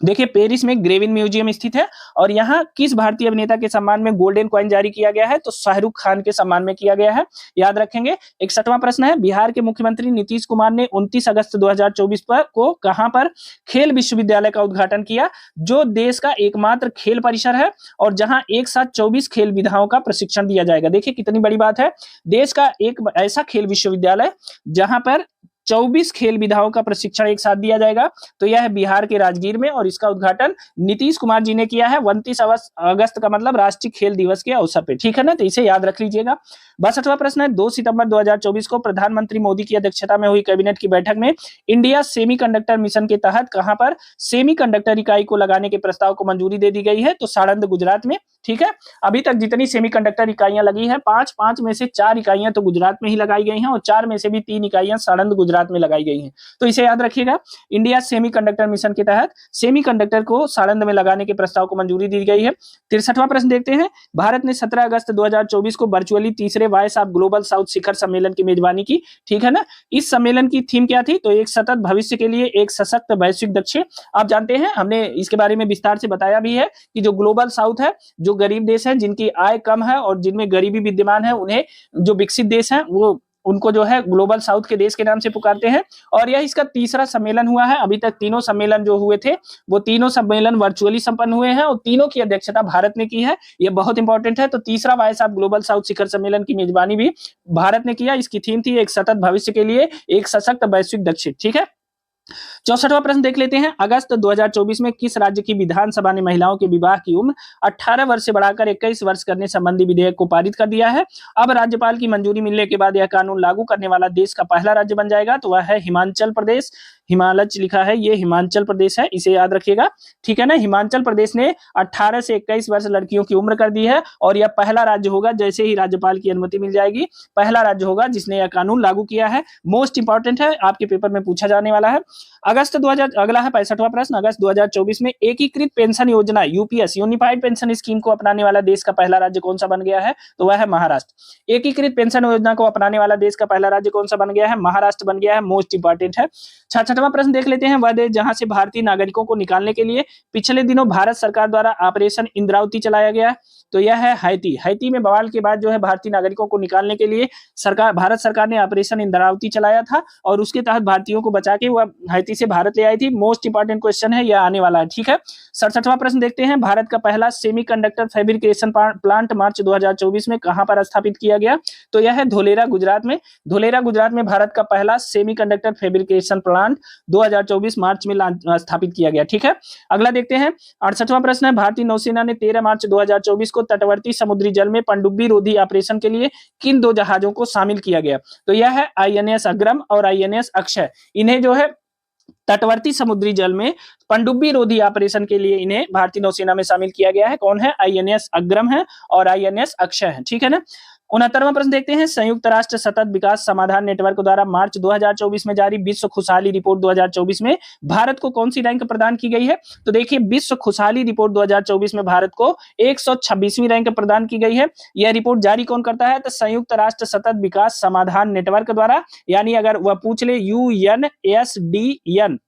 देखिए पेरिस में ग्रेविन म्यूजियम स्थित है, और यहाँ किस भारतीय अभिनेता के सम्मान में गोल्डन कॉइन जारी किया गया है, तो शाहरुख खान के सम्मान में किया गया है, याद रखेंगे। 61वां प्रश्न है, बिहार के मुख्यमंत्री नीतीश कुमार ने 29 अगस्त 2024 को कहां पर खेल विश्वविद्यालय का उद्घाटन किया, जो देश का एकमात्र खेल परिसर है और जहां एक साथ 24 खेल विधाओं का प्रशिक्षण दिया जाएगा। देखिए कितनी बड़ी बात है, देश का एक ऐसा खेल विश्वविद्यालय जहां पर 24 खेल विधाओं का प्रशिक्षण एक साथ दिया जाएगा, तो यह है बिहार के राजगीर में, और इसका उद्घाटन नीतीश कुमार जी ने किया है 29 अगस्त का मतलब राष्ट्रीय खेल दिवस के अवसर पे, ठीक है ना। तो इसे याद रख लीजिएगा। 62वां प्रश्न है, 2 सितंबर 2024 को प्रधानमंत्री मोदी की अध्यक्षता में हुई कैबिनेट की बैठक में इंडिया सेमीकंडक्टर मिशन के तहत कहां पर सेमीकंडक्टर इकाई को लगाने के प्रस्ताव को मंजूरी दे दी गई है, तो साणंद गुजरात में, ठीक है। अभी तक जितनी सेमीकंडक्टर इकाइयां लगी है, 5 में से 4 इकाइयां तो गुजरात में ही लगाई गई हैं, और 4 में से भी 3 इकाइयां साणंद गुजरात में लगाई गई हैं। तो इसे याद रखिएगा, इंडिया सेमीकंडक्टर मिशन के तहत सेमीकंडक्टर को साणंद में लगाने के प्रस्ताव को मंजूरी दी गई है। 63वां प्रश्न देखते हैं। भारत ने 17 अगस्त 2024 को वर्चुअली तीसरे वॉइस ऑफ ग्लोबल साउथ शिखर सम्मेलन की मेजबानी की, ठीक है ना। इस सम्मेलन की थीम क्या थी, तो एक सतत भविष्य के लिए एक सशक्त वैश्विक दक्षिण। आप जानते हैं, हमने इसके बारे में विस्तार से बताया भी है कि जो ग्लोबल साउथ है, जो गरीब देश है, जिनकी आय कम है और जिनमें गरीबी विद्यमान है, उन्हें जो विकसित देश है वो उनको जो है ग्लोबल साउथ के देश के नाम से पुकारते हैं, और यह इसका तीसरा सम्मेलन हुआ है। अभी तक तीनों सम्मेलन जो हुए थे वो तीनों सम्मेलन वर्चुअली संपन्न हुए हैं, और तीनों की अध्यक्षता भारत ने की है, ये बहुत इंपॉर्टेंट है। तो तीसरा वॉइस ऑफ ग्लोबल साउथ शिखर सम्मेलन की मेजबानी भी भारत ने किया। इसकी थीम थी एक सतत भविष्य के लिए एक सशक्त वैश्विक दक्षिण, ठीक है। 64वां प्रश्न देख लेते हैं। अगस्त 2024 में किस राज्य की विधानसभा ने महिलाओं के विवाह की उम्र 18 वर्ष से बढ़ाकर 21 वर्ष करने संबंधी विधेयक को पारित कर दिया है। अब राज्यपाल की मंजूरी मिलने के बाद यह कानून लागू करने वाला देश का पहला राज्य बन जाएगा, तो वह है हिमाचल प्रदेश। हिमालय लिखा है, ये हिमाचल प्रदेश है, इसे याद रखिएगा, ठीक है ना। हिमाचल प्रदेश ने 18 से 21 वर्ष लड़कियों की उम्र कर दी है, और यह पहला राज्य होगा, जैसे ही राज्यपाल की अनुमति मिल जाएगी, पहला राज्य होगा जिसने यह कानून लागू किया है। मोस्ट इंपॉर्टेंट है, आपके पेपर में पूछा जाने वाला है। अगला है 65वां प्रश्न। अगस्त 2024 में एकीकृत पेंशन योजना यूपीएस यूनिफाइड पेंशन स्कीम को अपनाने वाला देश का पहला राज्य कौन सा बन गया है, तो वह है महाराष्ट्र। एकीकृत पेंशन योजना को अपनाने वाला देश का पहला राज्य कौन सा बन गया है, महाराष्ट्र बन गया है। मोस्ट इंपॉर्टेंट है। 66वां प्रश्न देख लेते हैं। वह देश जहां से भारतीय नागरिकों को निकालने के लिए पिछले दिनों भारत सरकार द्वारा ऑपरेशन इंद्रावती चलाया गया, तो यह है हैती। हैती में बवाल के बाद जो है भारतीय नागरिकों को निकालने के लिए भारत सरकार ने ऑपरेशन इंद्रावती चलाया था, और उसके तहत भारतीयों को बचा के वह हैती से भारत ले आई थी। मोस्ट इंपॉर्टेंट क्वेश्चन है, यह आने वाला है, ठीक है। 67वां प्रश्न देखते हैं। भारत का पहला सेमीकंडक्टर फैब्रिकेशन प्लांट मार्च 2024 में कहां पर स्थापित किया गया, तो यह है धोलेरा गुजरात में। धोलेरा गुजरात में भारत का पहला सेमीकंडक्टर फैब्रिकेशन प्लांट 2024 मार्च में स्थापित किया गया, ठीक है। अगला देखते हैं। 68वां प्रश्न है। भारतीय नौसेना ने 13 मार्च 2024 को तटवर्ती समुद्री जल में पनडुब्बी रोधी ऑपरेशन के लिए किन 2 जहाजों को शामिल किया गया, तो यह है INS अग्रम और INS अक्षय। इन्हें जो है तटवर्ती समुद्री जल में पनडुब्बी रोधी ऑपरेशन के लिए इन्हें भारतीय नौसेना में शामिल किया गया है। कौन है? आईएनएस अग्रम है और आईएनएस अक्षय है, ठीक है ना। 69वां प्रश्न देखते हैं। संयुक्त राष्ट्र सतत विकास समाधान नेटवर्क द्वारा मार्च 2024 में जारी विश्व खुशहाली रिपोर्ट 2024 में भारत को कौन सी रैंक प्रदान की गई है? तो देखिए, विश्व खुशहाली रिपोर्ट 2024 में भारत को 126वीं रैंक प्रदान की गई है। यह रिपोर्ट जारी कौन करता है? तो संयुक्त राष्ट्र सतत विकास समाधान नेटवर्क द्वारा, यानी अगर वह पूछ ले यूएनएसडीएन,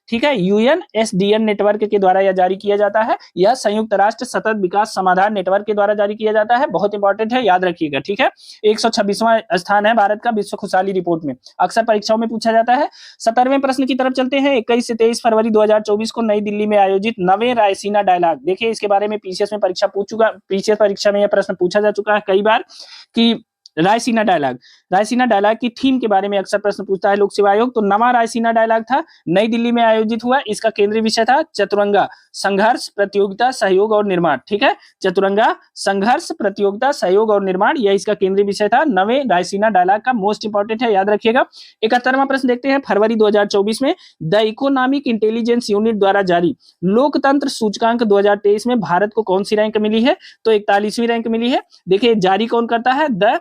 ठीक है, यूएनएसडीएन नेटवर्क के द्वारा यह जारी किया जाता है। यह संयुक्त राष्ट्र सतत विकास समाधान नेटवर्क के द्वारा जारी किया जाता है। बहुत इंपॉर्टेंट है, याद रखिएगा, ठीक है। 126वां स्थान है भारत का विश्व खुशहाली रिपोर्ट में, अक्सर परीक्षाओं में पूछा जाता है। 17वें प्रश्न की तरफ चलते हैं। 21 से 23 फरवरी 2024 को नई दिल्ली में आयोजित नवे रायसीना डायलॉग, देखिए इसके बारे में पीसीएस में परीक्षा पूछ चुका, पीसीएस परीक्षा में यह प्रश्न पूछा जा चुका है कई बार कि रायसीना डायलॉग की थीम के बारे में अक्सर प्रश्न पूछता है लोक सेवा आयोग। तो नवा रायसीना डायलॉग था, नई दिल्ली में आयोजित हुआ। इसका केंद्रीय विषय था चतुरंगा, संघर्ष, प्रतियोगिता, सहयोग और निर्माण, ठीक है। चतुरंगा, संघर्ष, प्रतियोगिता, सहयोग और निर्माण, यह इसका केंद्रीय विषय था। नवे रायसीना डायलॉग का मोस्ट इंपॉर्टेंट है, याद रखिएगा। 71वां प्रश्न देखते हैं। फरवरी 2024 में द इकोनॉमिक इंटेलिजेंस यूनिट द्वारा जारी लोकतंत्र सूचकांक 2023 में भारत को कौन सी रैंक मिली है? तो 41वीं रैंक मिली है। देखिए, जारी कौन करता है? द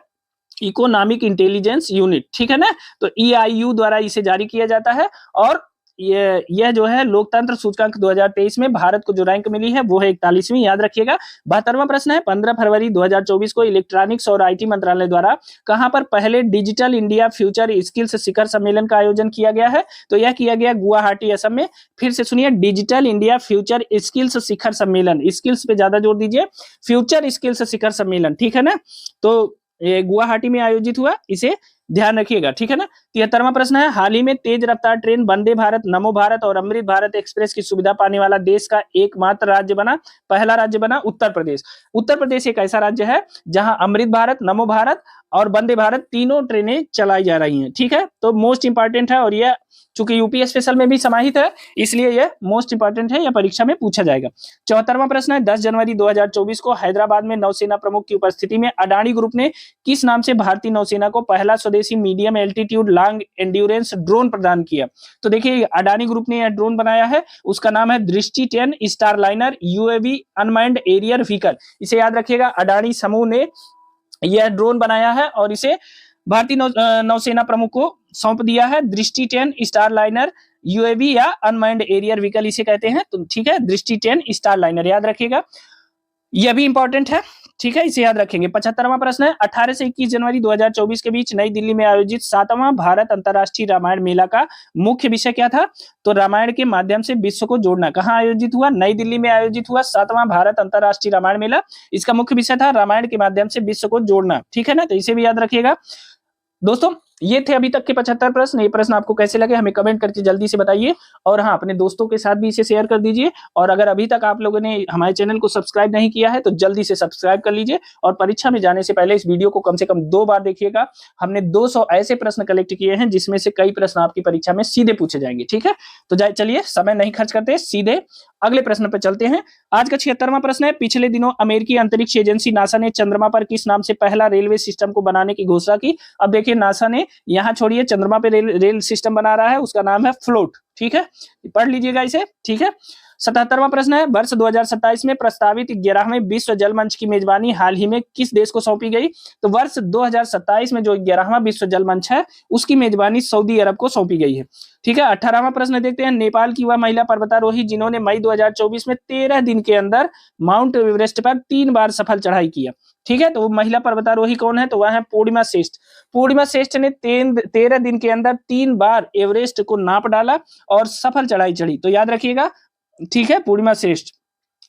इकोनॉमिक इंटेलिजेंस यूनिट, ठीक है ना। तो EIU द्वारा इसे जारी किया जाता है। और यह जो है लोकतंत्र सूचकांक 2023 में भारत को जो रैंक मिली है वो है 41वीं, याद रखिएगा। 72वां प्रश्न है। 15 फरवरी 2024 को इलेक्ट्रॉनिक्स और IT मंत्रालय द्वारा कहां पर पहले डिजिटल इंडिया फ्यूचर स्किल्स शिखर सम्मेलन का आयोजन किया गया है? तो यह किया गया गुवाहाटी, असम में। फिर से सुनिए, डिजिटल इंडिया फ्यूचर स्किल्स शिखर सम्मेलन, स्किल्स पे ज्यादा जोर दीजिए, फ्यूचर स्किल्स शिखर सम्मेलन, ठीक है ना। तो ये गुवाहाटी में आयोजित हुआ, इसे ध्यान रखिएगा, ठीक है ना। 73वां प्रश्न है। हाल ही में तेज रफ्तार ट्रेन वंदे भारत, नमो भारत और अमृत भारत एक्सप्रेस की सुविधा पाने वाला देश का एकमात्र राज्य बना, पहला राज्य बना उत्तर प्रदेश। उत्तर प्रदेश एक ऐसा राज्य है जहां अमृत भारत, नमो भारत और वंदे भारत तीनों ट्रेनें चलाई जा रही हैं, ठीक है। तो मोस्ट इंपॉर्टेंट है, और यह चूंकि यूपी स्पेशल में भी समाहित है इसलिए यह मोस्ट इंपॉर्टेंट है, यह परीक्षा में पूछा जाएगा। 74वां प्रश्न है। 10 जनवरी 2024 को हैदराबाद में नौसेना प्रमुख की उपस्थिति में अडानी ग्रुप ने किस नाम से भारतीय नौसेना को पहला स्वदेशी medium altitude long endurance drone प्रदान किया? तो देखिए, अडानी ग्रुप ने यह ड्रोन बनाया है, उसका नाम है दृष्टि 10 स्टारलाइनर UAV अनमाइंड एरियर व्हीकल। इसे याद रखिएगा, अडानी समूह ने यह ड्रोन बनाया है और इसे भारतीय नौसेना प्रमुख को सौंप दिया है। दृष्टि 10 स्टारलाइनर UAV या अनमाइंड एरियर व्हीकल इसे कहते हैं, तो ठीक है, दृष्टि 10 स्टारलाइनर याद रखिएगा, यह भी इंपॉर्टेंट है, ठीक है, इसे याद रखेंगे। 75वां प्रश्न है। 18 से 21 जनवरी 2024 के बीच नई दिल्ली में आयोजित 7वां भारत अंतर्राष्ट्रीय रामायण मेला का मुख्य विषय क्या था? तो रामायण के माध्यम से विश्व को जोड़ना। कहां आयोजित हुआ? नई दिल्ली में आयोजित हुआ 7वां भारत अंतर्राष्ट्रीय रामायण मेला। इसका मुख्य विषय था रामायण के माध्यम से विश्व को जोड़ना, ठीक है ना। तो इसे भी याद रखिएगा। दोस्तों, ये थे अभी तक के 75 प्रश्न। ये प्रश्न आपको कैसे लगे हमें कमेंट करके जल्दी से बताइए, और हाँ, अपने दोस्तों के साथ भी इसे शेयर कर दीजिए। और अगर अभी तक आप लोगों ने हमारे चैनल को सब्सक्राइब नहीं किया है तो जल्दी से सब्सक्राइब कर लीजिए, और परीक्षा में जाने से पहले इस वीडियो को कम से कम 2 बार देखिएगा। हमने 200 ऐसे प्रश्न कलेक्ट किए हैं जिसमें से कई प्रश्न आपकी परीक्षा में सीधे पूछे जाएंगे, ठीक है। तो चलिए समय नहीं खर्च करते, सीधे अगले प्रश्न पर चलते हैं। आज का 76वां प्रश्न है। पिछले दिनों अमेरिकी अंतरिक्ष एजेंसी नासा ने चंद्रमा पर किस नाम से पहला रेलवे सिस्टम को बनाने की घोषणा की? अब देखिए, नासा ने यहाँ छोड़िए, चंद्रमा पे रेल सिस्टम बना रहा है, उसका नाम है फ्लोट, ठीक है, पढ़ लीजिएगा इसे, ठीक है। 77वां प्रश्न है। वर्ष 2027 में प्रस्तावित 11वें विश्व जल मंच की मेजबानी हाल ही में किस देश को सौंपी गई? तो वर्ष 2027 में जो 11वां विश्व जल मंच है उसकी मेजबानी सऊदी अरब को सौंपी गई है, ठीक है। 18वां प्रश्न देखते हैं। नेपाल की वह महिला पर्वतारोही जिन्होंने मई 2024 में 13 दिन के अंदर माउंट एवरेस्ट पर 3 बार सफल चढ़ाई किया, ठीक है। तो वो महिला पर्वतारोही कौन है? तो वह है पूर्णिमा श्रेष्ठ। पूर्णिमा श्रेष्ठ ने 13 दिन के अंदर 3 बार एवरेस्ट को नाप डाला और सफल चढ़ाई चढ़ी, तो याद रखिएगा, ठीक है, पूर्णिमा श्रेष्ठ।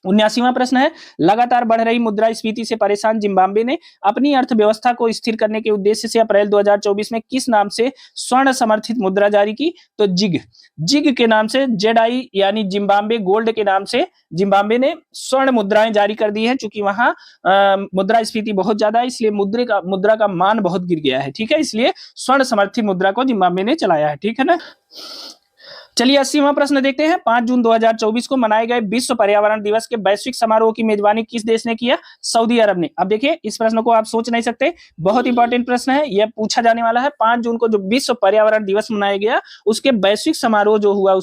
79वां प्रश्न है। लगातार बढ़ रही मुद्रास्फीति से परेशान जिम्बाब्वे ने अपनी अर्थव्यवस्था को स्थिर करने के उद्देश्य से अप्रैल 2024 में किस नाम से स्वर्ण समर्थित मुद्रा जारी की? तो जिग के नाम से, ZI यानी जिम्बाब्वे गोल्ड के नाम से जिम्बाब्वे ने स्वर्ण मुद्राएं जारी कर दी है। चूंकि वहां मुद्रास्फीति बहुत ज्यादा है इसलिए मुद्रा का मान बहुत गिर गया है, ठीक है, इसलिए स्वर्ण समर्थित मुद्रा को जिम्बाब्वे ने चलाया है, ठीक है ना। चलिए 80वां प्रश्न देखते हैं। 5 जून 2024 को मनाए गए विश्व पर्यावरण दिवस के वैश्विक समारोह की मेजबानी किस देश ने किया? सऊदी अरब ने। अब देखिए इस प्रश्न को आप सोच नहीं सकते, बहुत इंपॉर्टेंट प्रश्न है, यह पूछा जाने वाला है। 5 जून को जो विश्व पर्यावरण दिवस मनाया गया, उसके वैश्विक समारोह जो हुआ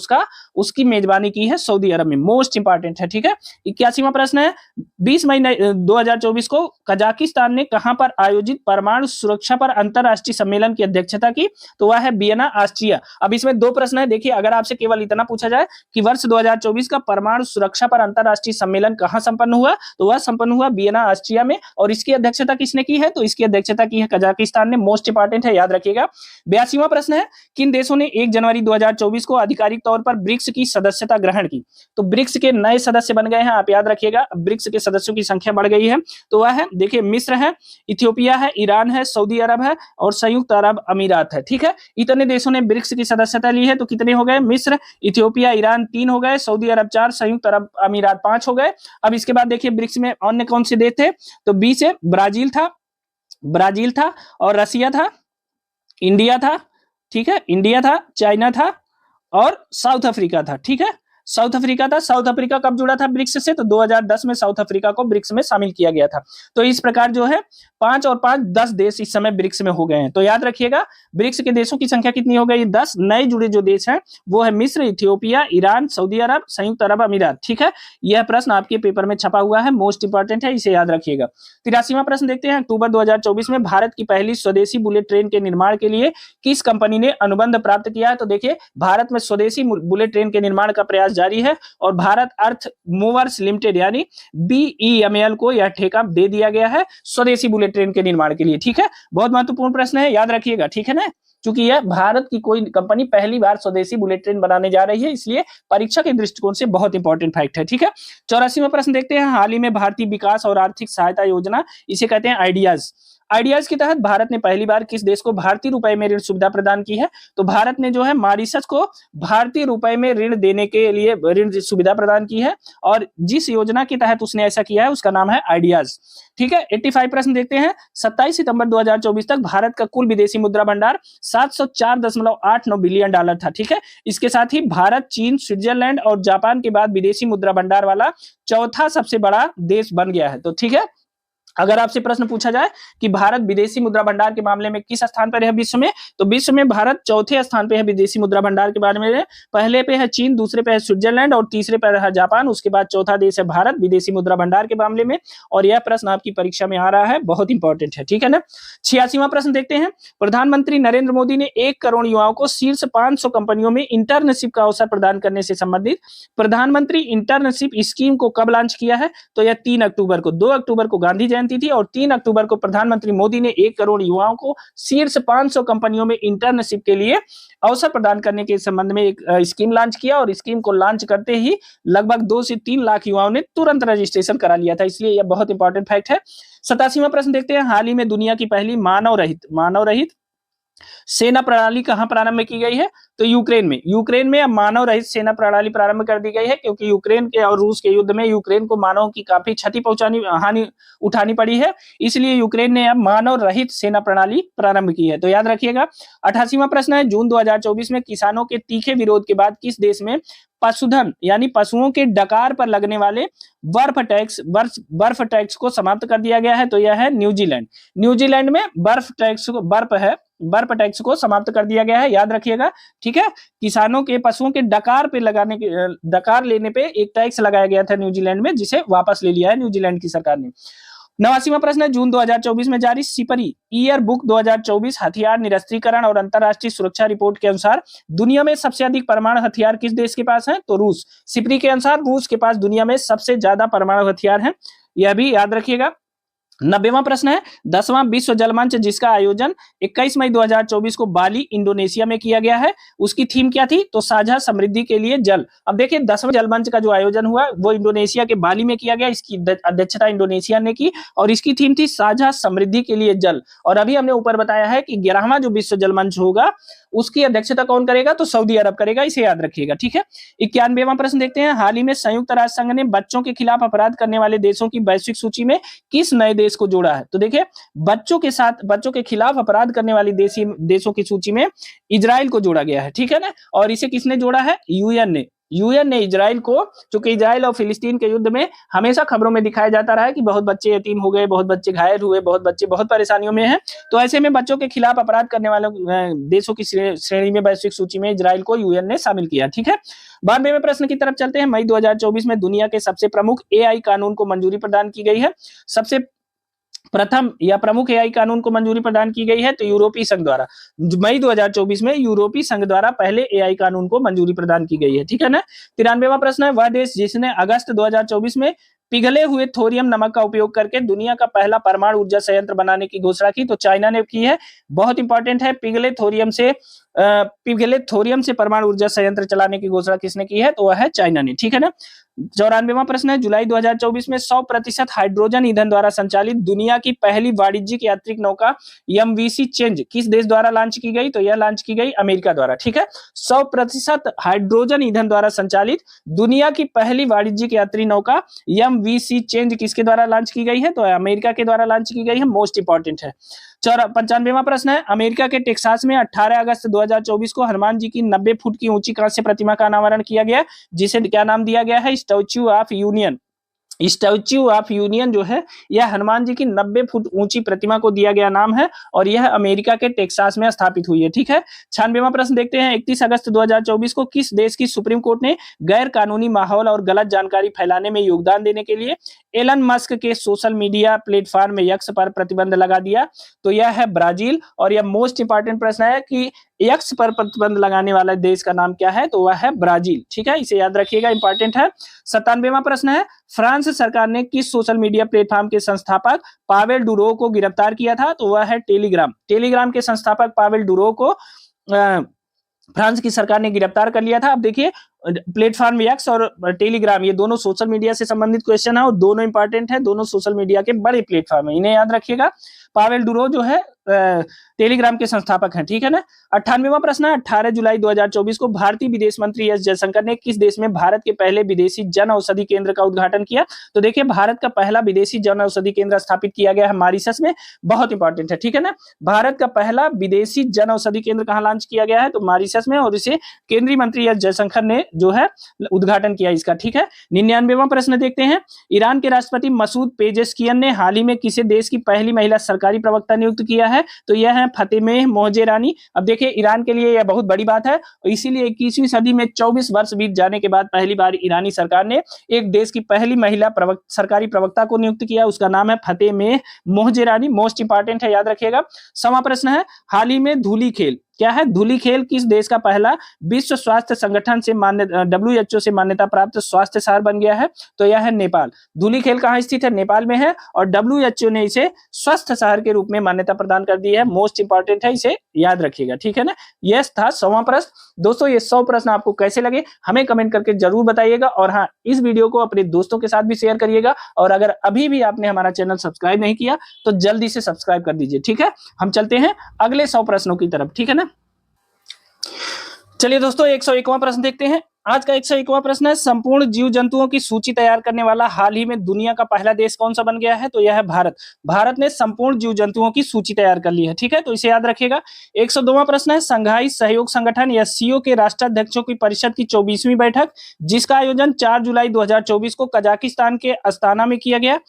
उसकी मेजबानी की है सऊदी अरब में। मोस्ट इंपॉर्टेंट है, ठीक है। 81वां प्रश्न है, 20 मई 2024 को कजाकिस्तान ने कहां पर आयोजित परमाणु सुरक्षा पर अंतरराष्ट्रीय सम्मेलन की अध्यक्षता की? तो वह है वियना, ऑस्ट्रिया। अब इसमें दो प्रश्न है। देखिए अगर आपसे केवल इतना पूछा जाए कि वर्ष 2024 का परमाणु सुरक्षा पर अंतरराष्ट्रीय सम्मेलन कहां संपन्न हुआ, तो वह संपन्न हुआ वियना, ऑस्ट्रिया में। और इसकी अध्यक्षता किसने की है? तो इसकी अध्यक्षता की है कजाकिस्तान ने। मोस्ट इंपॉर्टेंट है, याद रखिएगा। 82वां प्रश्न है, किन देशों ने 1 जनवरी 2024 को आधिकारिक तौर पर ब्रिक्स की सदस्यता ग्रहण की? तो ब्रिक्स के नए सदस्य बन गए हैं, आप याद रखिएगा। ब्रिक्स के सदस्यों की संख्या बढ़ गई है। तो वह है, देखिए, मिस्र है, इथियोपिया है, ईरान है, सऊदी अरब है और संयुक्त अरब अमीरात है, ठीक है। इतने देशों ने ब्रिक्स की सदस्यता ली है। तो कितने हो गए? मिस्र, इथियोपिया, ईरान 3 हो गए, सऊदी अरब 4, संयुक्त अरब अमीरात 5 हो गए। अब इसके बाद देखिए ब्रिक्स में अन्य कौन से देश थे? तो बी से ब्राजील था और रसिया था, इंडिया था, ठीक है, इंडिया था, चाइना था और साउथ अफ्रीका था, ठीक है। साउथ अफ्रीका था। साउथ अफ्रीका कब जुड़ा था ब्रिक्स से? तो 2010 में साउथ अफ्रीका को ब्रिक्स में शामिल किया गया था। तो इस प्रकार जो है 5 और 5 10 देश इस समय ब्रिक्स में हो गए हैं। तो याद रखिएगा ब्रिक्स के देशों की संख्या कितनी हो गई? 10। नए जुड़े जो देश हैं वो है मिस्र, इथियोपिया, ईरान, सऊदी अरब, संयुक्त अरब अमीरात, ठीक है। यह प्रश्न आपके पेपर में छपा हुआ है, मोस्ट इंपॉर्टेंट है, इसे याद रखिएगा। 83वां प्रश्न देखते हैं। अक्टूबर 2024 में भारत की पहली स्वदेशी बुलेट ट्रेन के निर्माण के लिए किस कंपनी ने अनुबंध प्राप्त किया है? तो देखिए भारत में स्वदेशी बुलेट ट्रेन के निर्माण का प्रयास जारी है और भारत अर्थ मूवर्स लिमिटेड यानी BEML को यह ठेका दे दिया गया है स्वदेशी बुलेट ट्रेन के निर्माण के लिए, ठीक है। बहुत महत्वपूर्ण प्रश्न है, याद रखिएगा, ठीक है ना। क्योंकि यह भारत की कोई कंपनी पहली बार स्वदेशी बुलेट ट्रेन बनाने जा रही है, इसलिए परीक्षा के दृष्टिकोण से बहुत इंपॉर्टेंट फैक्ट है, ठीक है। 84वां प्रश्न देखते हैं। हाल ही में भारतीय विकास और आर्थिक सहायता योजना, इसे कहते हैं आइडियाज के तहत भारत ने पहली बार किस देश को भारतीय रुपए में ऋण सुविधा प्रदान की है? तो भारत ने जो है मॉरिशस को भारतीय रुपए में ऋण देने के लिए ऋण सुविधा प्रदान की है और जिस योजना के तहत उसने ऐसा किया है उसका नाम है आइडियाज, ठीक है। 85 प्रश्न देखते हैं। 27 सितंबर 2024 तक भारत का कुल विदेशी मुद्रा भंडार $704.89 बिलियन था, ठीक है। इसके साथ ही भारत, चीन, स्विट्जरलैंड और जापान के बाद विदेशी मुद्रा भंडार वाला चौथा सबसे बड़ा देश बन गया है। तो ठीक है, अगर आपसे प्रश्न पूछा जाए कि भारत विदेशी मुद्रा भंडार के मामले में किस स्थान पर है विश्व में, तो विश्व में भारत चौथे स्थान पे है विदेशी मुद्रा भंडार के बारे में। पहले पे है चीन, दूसरे पे है स्विट्जरलैंड और तीसरे पे है जापान, उसके बाद चौथा देश है भारत विदेशी मुद्रा भंडार के मामले में। और यह प्रश्न आपकी परीक्षा में आ रहा है, बहुत इंपॉर्टेंट है, ठीक है ना। 86वां प्रश्न देखते हैं। प्रधानमंत्री नरेंद्र मोदी ने 1 करोड़ युवाओं को शीर्ष 500 कंपनियों में इंटर्नशिप का अवसर प्रदान करने से संबंधित प्रधानमंत्री इंटर्नशिप स्कीम को कब लॉन्च किया है? तो यह 3 अक्टूबर को। 2 अक्टूबर को गांधी जयंती थी और 3 अक्टूबर को प्रधानमंत्री मोदी ने 1 करोड़ युवाओं को शीर्ष 500 कंपनियों में इंटर्नशिप के लिए अवसर प्रदान करने के संबंध में एक स्कीम लॉन्च किया और स्कीम को लॉन्च करते ही लगभग 2 से 3 लाख युवाओं ने तुरंत रजिस्ट्रेशन करा लिया था, इसलिए यह बहुत इंपॉर्टेंट फैक्ट है। 87वां प्रश्न देखते हैं। हाल ही में दुनिया की पहली मानव रहित सेना प्रणाली कहां प्रारंभ की गई है? तो यूक्रेन में अब मानव रहित सेना प्रणाली प्रारंभ कर दी गई है, क्योंकि यूक्रेन के और रूस के युद्ध में यूक्रेन को मानव की काफी क्षति हानि उठानी पड़ी है, इसलिए यूक्रेन ने अब मानव रहित सेना प्रणाली प्रारंभ की है। तो याद रखिएगा। 88वां प्रश्न है। जून 2024 में किसानों के तीखे विरोध के बाद किस देश में पशुधन यानी पशुओं के डकार पर लगने वाले बर्फ टैक्स को समाप्त कर दिया गया है? तो यह है न्यूजीलैंड में बर्फ टैक्स को समाप्त कर दिया गया है, याद रखिएगा, ठीक है। किसानों के पशुओं के डकार लेने पे एक टैक्स लगाया गया था न्यूजीलैंड में, जिसे वापस ले लिया है न्यूजीलैंड की सरकार ने। 89वां प्रश्न है। जून 2024 में जारी सिपरी ईयर बुक 2024 हथियार निरस्त्रीकरण और अंतरराष्ट्रीय सुरक्षा रिपोर्ट के अनुसार दुनिया में सबसे अधिक परमाणु हथियार किस देश के पास है? तो रूस। सिपरी के अनुसार रूस के पास दुनिया में सबसे ज्यादा परमाणु हथियार है, यह भी याद रखिएगा। 90वां प्रश्न है। 10वां विश्व जल मंच जिसका आयोजन 21 मई 2024 को बाली इंडोनेशिया में किया गया है, उसकी थीम क्या थी? तो साझा समृद्धि के लिए जल। अब देखिए 10वां जल मंच का जो आयोजन हुआ वो इंडोनेशिया के बाली में किया गया, इसकी अध्यक्षता इंडोनेशिया ने की और इसकी थीम थी साझा समृद्धि के लिए जल। और अभी हमने ऊपर बताया है कि 11वां जो विश्व जल मंच होगा उसकी अध्यक्षता कौन करेगा? तो सऊदी अरब करेगा, इसे याद रखिएगा, ठीक है। 91वां प्रश्न देखते हैं। हाल ही में संयुक्त राष्ट्र संघ ने बच्चों के खिलाफ अपराध करने वाले देशों की वैश्विक सूची में किस नए देश को जोड़ा है? तो देखिए, बच्चों के खिलाफ अपराध करने वाली देशों की सूची में इजराइल को जोड़ा गया है, ठीक है ना। और इसे किसने जोड़ा है? यूएन ने। यूएन ने इजराइल को, चूंकि इजराइल और फिलिस्तीन के युद्ध में हमेशा खबरों में दिखाया जाता रहा है कि बहुत बच्चे यतीम हो गए, बहुत बच्चे घायल हुए, बहुत बच्चे बहुत परेशानियों में हैं। तो ऐसे में बच्चों के खिलाफ अपराध करने वाले देशों की श्रेणी में, वैश्विक सूची में इजराइल को यूएन ने शामिल किया, ठीक है। 92वें प्रश्न की तरफ चलते हैं। मई 2024 में दुनिया के सबसे प्रमुख एआई कानून को मंजूरी प्रदान की गई है। सबसे प्रथम या प्रमुख एआई कानून को मंजूरी प्रदान की गई है तो यूरोपीय संघ द्वारा। मई 2024 में यूरोपीय संघ द्वारा पहले एआई कानून को मंजूरी प्रदान की गई है, ठीक है ना। 93वां प्रश्न है, वह देश जिसने अगस्त 2024 में पिघले हुए थोरियम नमक का उपयोग करके दुनिया का पहला परमाणु ऊर्जा संयंत्र बनाने की घोषणा की? तो चाइना ने की है। बहुत इंपॉर्टेंट है, पिघले थोरियम से परमाणु ऊर्जा संयंत्र चलाने की घोषणा किसने की है? तो वह है चाइना ने, ठीक है ना। 94वां प्रश्न है, जुलाई 2024 में 100% हाइड्रोजन ईंधन द्वारा संचालित दुनिया की पहली वाणिज्यिक यात्रिक नौका एमवीसी चेंज किस देश द्वारा लॉन्च की गई? तो यह लॉन्च की गई अमेरिका द्वारा, ठीक है। 100% हाइड्रोजन ईंधन द्वारा संचालित दुनिया की पहली वाणिज्यिक यात्री नौका एमवीसी चेंज किसके द्वारा लॉन्च की गई है? तो अमेरिका के द्वारा लॉन्च की गई है। मोस्ट इंपॉर्टेंट है। 95वां प्रश्न है, अमेरिका के टेक्सास में 18 अगस्त 2024 को हनुमान जी की 90 फुट की ऊंची कांस्य प्रतिमा का अनावरण किया गया, जिसे क्या नाम दिया गया है? Statue of union. Statue of union जो है यह हनुमान जी की 90 फुट ऊंची प्रतिमा को दिया गया नाम है और यह अमेरिका के टेक्सास में स्थापित हुई है, ठीक है। 96वां प्रश्न देखते हैं, 31 अगस्त 2024 को किस देश की सुप्रीम कोर्ट ने गैर कानूनी माहौल और गलत जानकारी फैलाने में योगदान देने के लिए एलन मस्क के सोशल मीडिया प्लेटफॉर्म एक्स पर प्रतिबंध लगा दिया? तो यह है ब्राजील। और यह मोस्ट इंपॉर्टेंट प्रश्न है कि एक्स पर प्रतिबंध लगाने वाला देश का नाम क्या है? तो वह है ब्राजील, ठीक है, इसे याद रखिएगा, इंपॉर्टेंट है। 97वां प्रश्न है, फ्रांस सरकार ने किस सोशल मीडिया प्लेटफॉर्म के संस्थापक पावेल डुरो को गिरफ्तार किया था? तो वह है टेलीग्राम। टेलीग्राम के संस्थापक पावेल डुरो को फ्रांस की सरकार ने गिरफ्तार कर लिया था। अब देखिए, प्लेटफॉर्म एक्स और टेलीग्राम ये दोनों सोशल मीडिया से संबंधित क्वेश्चन है और दोनों इंपॉर्टेंट है, दोनों सोशल मीडिया के बड़े प्लेटफॉर्म है, इन्हें याद रखिएगा। पावेल डुरो जो है टेलीग्राम के संस्थापक हैं, ठीक है ना। 98वां प्रश्न है, 18 जुलाई 2024 को भारतीय विदेश मंत्री एस जयशंकर ने किस देश में भारत के पहले विदेशी जन औषधि केंद्र का उद्घाटन किया? तो देखिए, भारत का पहला विदेशी जन औषधि केंद्र स्थापित किया गया है मॉरिशस में। बहुत इंपॉर्टेंट है, ठीक है ना। भारत का पहला विदेशी जन औषधि केंद्र कहां लॉन्च किया गया है? तो मॉरिशस में, और इसे केंद्रीय मंत्री एस जयशंकर ने जो है उद्घाटन किया इसका, ठीक है। 99वां प्रश्न देखते हैं, ईरान के राष्ट्रपति मसूद पेजेस्कियन ने हाल ही में किसे देश की पहली महिला सरकारी प्रवक्ता नियुक्त किया है? तो यह है फातिमा मोहजेरानी। अब देखिए, ईरान के लिए यह बहुत बड़ी बात है, इसीलिए 21वीं सदी में 24 वर्ष बीत जाने के बाद पहली बार ईरानी सरकार ने एक देश की पहली महिला सरकारी प्रवक्ता को नियुक्त किया, उसका नाम है फातिमा मोहजेरानी। मोस्ट इंपॉर्टेंट है, याद रखिएगा। 100वां प्रश्न है, हाल ही में धूली खेल क्या है? धूली खेल किस देश का पहला विश्व स्वास्थ्य संगठन से WHO से मान्यता प्राप्त स्वास्थ्य शहर बन गया है? तो यह है नेपाल। धूली खेल कहाँ स्थित है? नेपाल में है और WHO ने इसे स्वस्थ शहर के रूप में मान्यता प्रदान कर दी है। मोस्ट इंपॉर्टेंट है, इसे याद रखिएगा, ठीक है ना। यह था 100वां प्रश्न। दोस्तों, ये 100 प्रश्न आपको कैसे लगे हमें कमेंट करके जरूर बताइएगा और हाँ, इस वीडियो को अपने दोस्तों के साथ भी शेयर करिएगा और अगर अभी भी आपने हमारा चैनल सब्सक्राइब नहीं किया तो जल्दी से सब्सक्राइब कर दीजिए, ठीक है। हम चलते हैं अगले 100 प्रश्नों की तरफ, ठीक है ना। चलिए दोस्तों, 101वां प्रश्न देखते हैं। आज का 101वां प्रश्न है, संपूर्ण जीव जंतुओं की सूची तैयार करने वाला हाल ही में दुनिया का पहला देश कौन सा बन गया है? तो यह है भारत। भारत ने संपूर्ण जीव जंतुओं की सूची तैयार कर ली है, ठीक है, तो इसे याद रखिएगा। 102वां प्रश्न है, संघाई सहयोग संगठन या SCO के राष्ट्राध्यक्षों की परिषद की 24वीं बैठक जिसका आयोजन 4 जुलाई 2024 को कजाकिस्तान के अस्ताना में किया गया,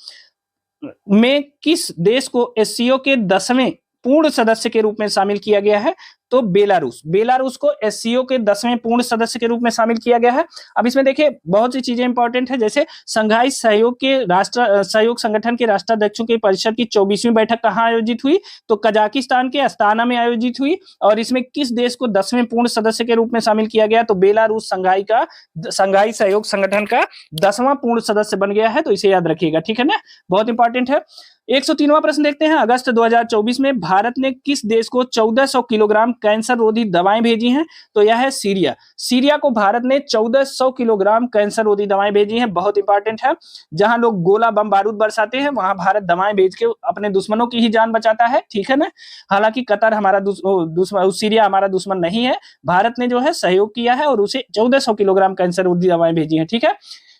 में किस देश को SCO के 10वें पूर्ण सदस्य के रूप में शामिल किया गया है? तो बेलारूस। बेलारूस को SCO के 10वें पूर्ण सदस्य के रूप में शामिल किया गया है। अब इसमें देखिए, बहुत सी चीजें इंपॉर्टेंट है, जैसे संघाई सहयोग संगठन के राष्ट्राध्यक्षों की परिषद की 24वीं बैठक कहाँ आयोजित हुई? तो कजाकिस्तान के अस्ताना में आयोजित हुई और इसमें किस देश को 10वें पूर्ण सदस्य के रूप में शामिल किया गया? तो बेलारूस संघाई सहयोग संगठन का 10वां पूर्ण सदस्य बन गया है, तो इसे याद रखिएगा, ठीक है ना, बहुत इंपॉर्टेंट है। 103वां प्रश्न देखते हैं, अगस्त 2024 में भारत ने किस देश को 1400 किलोग्राम कैंसर रोधी दवाएं भेजी हैं? तो यह है सीरिया। सीरिया को भारत ने 1400 किलोग्राम कैंसर रोधी दवाएं भेजी हैं, बहुत इंपॉर्टेंट है। जहां लोग गोला बम बारूद बरसाते हैं वहां भारत दवाएं भेज के अपने दुश्मनों की ही जान बचाता है, ठीक है ना। हालांकि कतर हमारा दुश्मन, सीरिया हमारा दुश्मन नहीं है, भारत ने जो है सहयोग किया है और उसे 1400 किलोग्राम कैंसर रोधी दवाएं भेजी हैं, ठीक है।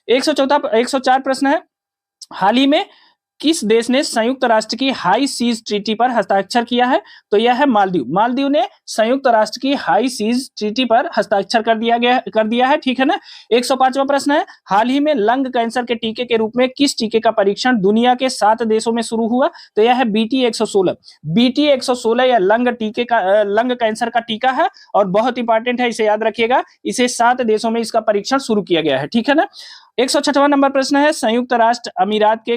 104 प्रश्न है, हाल ही में किस देश ने संयुक्त राष्ट्र की हाई सीज ट्रीटी पर हस्ताक्षर किया है? तो यह है मालदीव। मालदीव ने संयुक्त राष्ट्र की हाई सीज ट्रीटी पर हस्ताक्षर कर दिया है, ठीक है ना। 105वां प्रश्न है, हाल ही में लंग कैंसर के टीके के रूप में किस टीके का परीक्षण दुनिया के 7 देशों में शुरू हुआ? तो यह है BT 116। BT 116 या लंग कैंसर का टीका है और बहुत इंपॉर्टेंट है, इसे याद रखिएगा। इसे 7 देशों में इसका परीक्षण शुरू किया गया है, ठीक है ना। 106वां नंबर प्रश्न है, संयुक्त अरब अमीरात के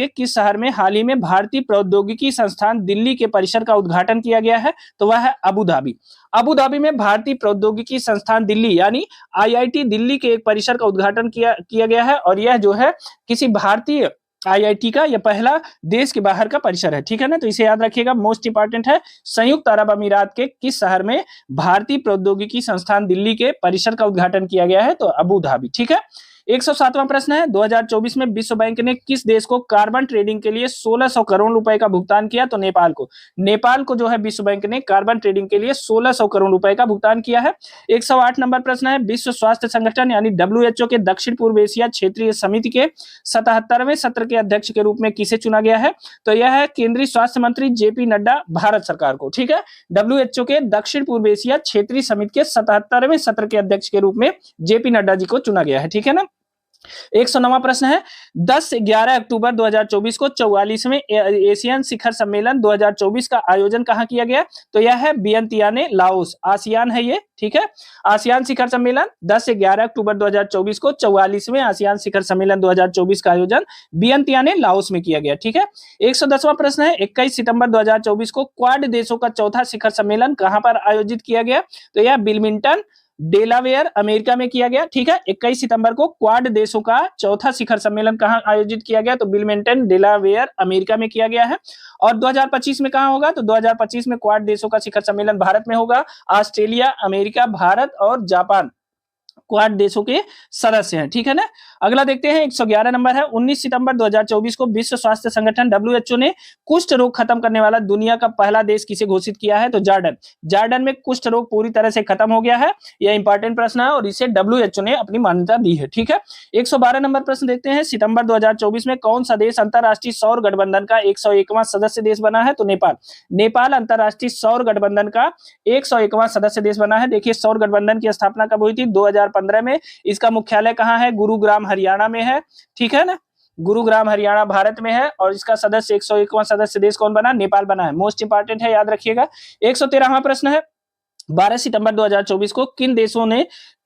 किस शहर में हाल ही में भारतीय प्रौद्योगिकी संस्थान दिल्ली के परिसर का उद्घाटन किया गया है? तो वह है अबू धाबी। अबू धाबी में भारतीय प्रौद्योगिकी संस्थान दिल्ली यानी IIT दिल्ली के एक परिसर का उद्घाटन किया गया है और यह जो है किसी भारतीय IIT का यह पहला देश के बाहर का परिसर है, ठीक है ना। तो इसे याद रखिएगा, मोस्ट इंपॉर्टेंट है। संयुक्त अरब अमीरात के किस शहर में भारतीय प्रौद्योगिकी संस्थान दिल्ली के परिसर का उद्घाटन किया गया है? तो अबू धाबी, ठीक है। 107वां प्रश्न है, 2024 में विश्व बैंक ने किस देश को कार्बन ट्रेडिंग के लिए 1600 करोड़ रुपए का भुगतान किया? तो नेपाल को जो है विश्व बैंक ने कार्बन ट्रेडिंग के लिए 1600 करोड़ रुपए का भुगतान किया है। 108 नंबर प्रश्न है, विश्व स्वास्थ्य संगठन यानी WHO के दक्षिण पूर्व एशिया क्षेत्रीय समिति के 77वें सत्र के अध्यक्ष के रूप में किसे चुना गया है? तो यह है केंद्रीय स्वास्थ्य मंत्री JP नड्डा, भारत सरकार को, ठीक है। WHO के दक्षिण पूर्व एशिया क्षेत्रीय समिति के 77वें सत्र के अध्यक्ष के रूप में JP नड्डा जी को चुना गया है, ठीक है ना। 109वां प्रश्न है, 10-11 अक्टूबर 2024 को 44वें एशियन शिखर सम्मेलन 2024 का आयोजन कहां किया गया? तो यह है वियंतियाने, लाओस। आसियान है ये, ठीक है। आसियान शिखर सम्मेलन 10 से 11 अक्टूबर 2024 को 44वें आसियान शिखर सम्मेलन 2024 का आयोजन वियंतियाने, लाओस में किया गया, ठीक है। 110वां प्रश्न है, 21 सितंबर 2024 को क्वाड देशों का चौथा शिखर सम्मेलन कहां पर आयोजित किया गया? तो यह विल्मिंगटन, डेलावेयर, अमेरिका में किया गया, ठीक है। 21 सितंबर को क्वाड देशों का चौथा शिखर सम्मेलन कहां आयोजित किया गया? तो विल्मिंगटन, डेलावेयर, अमेरिका में किया गया है। और 2025 में कहां होगा? तो 2025 में क्वाड देशों का शिखर सम्मेलन भारत में होगा। ऑस्ट्रेलिया, अमेरिका, भारत और जापान क्वाड देशों के सदस्य हैं, ठीक है ना। अगला देखते हैं, 111 नंबर है, 19 सितंबर 2024 को विश्व स्वास्थ्य संगठन WHO ने कुष्ठ रोग खत्म करने वाला दुनिया का पहला देश किसे घोषित किया है? तो जॉर्डन में कुष्ठ रोग पूरी तरह से खत्म हो गया है। यह इंपॉर्टेंट प्रश्न है और इसे WHO ने अपनी मान्यता दी है, ठीक है। 112 नंबर प्रश्न देखते हैं, सितंबर 2024 में कौन सा देश अंतरराष्ट्रीय सौर गठबंधन का 101वां सदस्य देश बना है? तो नेपाल अंतरराष्ट्रीय सौर गठबंधन का 101वां सदस्य देश बना है। देखिए, सौर गठबंधन की स्थापना कब हुई थी? 2015 में। इसका मुख्यालय कहां है? गुरुग्राम, हरियाणा में है, ठीक है ना। गुरुग्राम, हरियाणा, भारत में है और इसका सदस्य 101वां सदस्य देश कौन बना? नेपाल बना है। मोस्ट इंपॉर्टेंट है, याद रखिएगा। 113वां प्रश्न है, 12 सितंबर 2024 को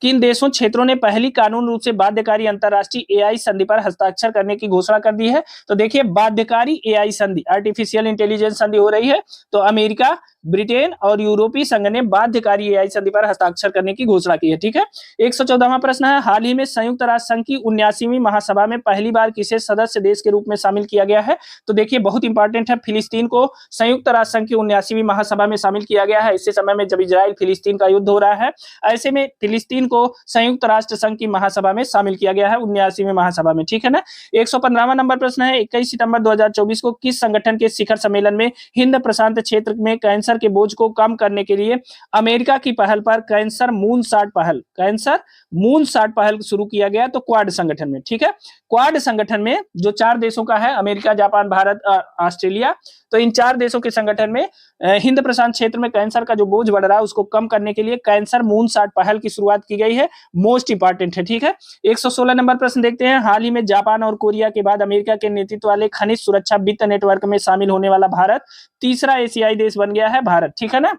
किन देशों क्षेत्रों ने पहली कानून रूप से बाध्यकारी अंतरराष्ट्रीय AI संधि पर हस्ताक्षर करने की घोषणा कर दी है? तो देखिए, बाध्यकारी AI संधि, आर्टिफिशियल इंटेलिजेंस संधि हो रही है। तो अमेरिका, ब्रिटेन और यूरोपीय संघ ने बाध्यकारी AI संधि पर हस्ताक्षर करने की घोषणा की है, ठीक है। 114वां प्रश्न है, हाल ही में संयुक्त राष्ट्र संघ की 79वीं महासभा में पहली बार किसे सदस्य देश के रूप में शामिल किया गया है? तो देखिए, बहुत इंपॉर्टेंट है, फिलिस्तीन को संयुक्त राष्ट्र संघ की 79वीं महासभा में शामिल किया गया है। इसी समय में जब इजराइल फिलिस्तीन का युद्ध हो रहा है, ऐसे में फिलिस्तीन को संयुक्त राष्ट्र संघ की महासभा में शामिल किया गया है, 79वीं महासभा में, ठीक है ना। 115वां नंबर प्रश्न है, 21 सितंबर 2024 को किस संगठन के शिखर सम्मेलन में हिंद प्रशांत क्षेत्र में कैंसर के बोझ को कम करने के लिए अमेरिका की पहल पर कैंसर मूनशॉट पहल शुरू किया गया? तो क्वाड संगठन में, ठीक है। क्वाड संगठन में जो 4 देशों का है, अमेरिका, जापान, भारत, ऑस्ट्रेलिया, तो इन 4 देशों के संगठन में हिंद प्रशांत क्षेत्र में कैंसर का जो बोझ बढ़ रहा है उसको कम करने के लिए कैंसर मूनशॉट पहल की शुरुआत की गई है। मोस्ट इंपॉर्टेंट है, ठीक है। 116 नंबर प्रश्न देखते हैं, हाल ही में जापान और कोरिया के बाद अमेरिका के नेतृत्व वाले खनिज सुरक्षा वित्त नेटवर्क में शामिल होने वाला भारत तीसरा एशियाई देश बन गया है, भारत, ठीक है ना।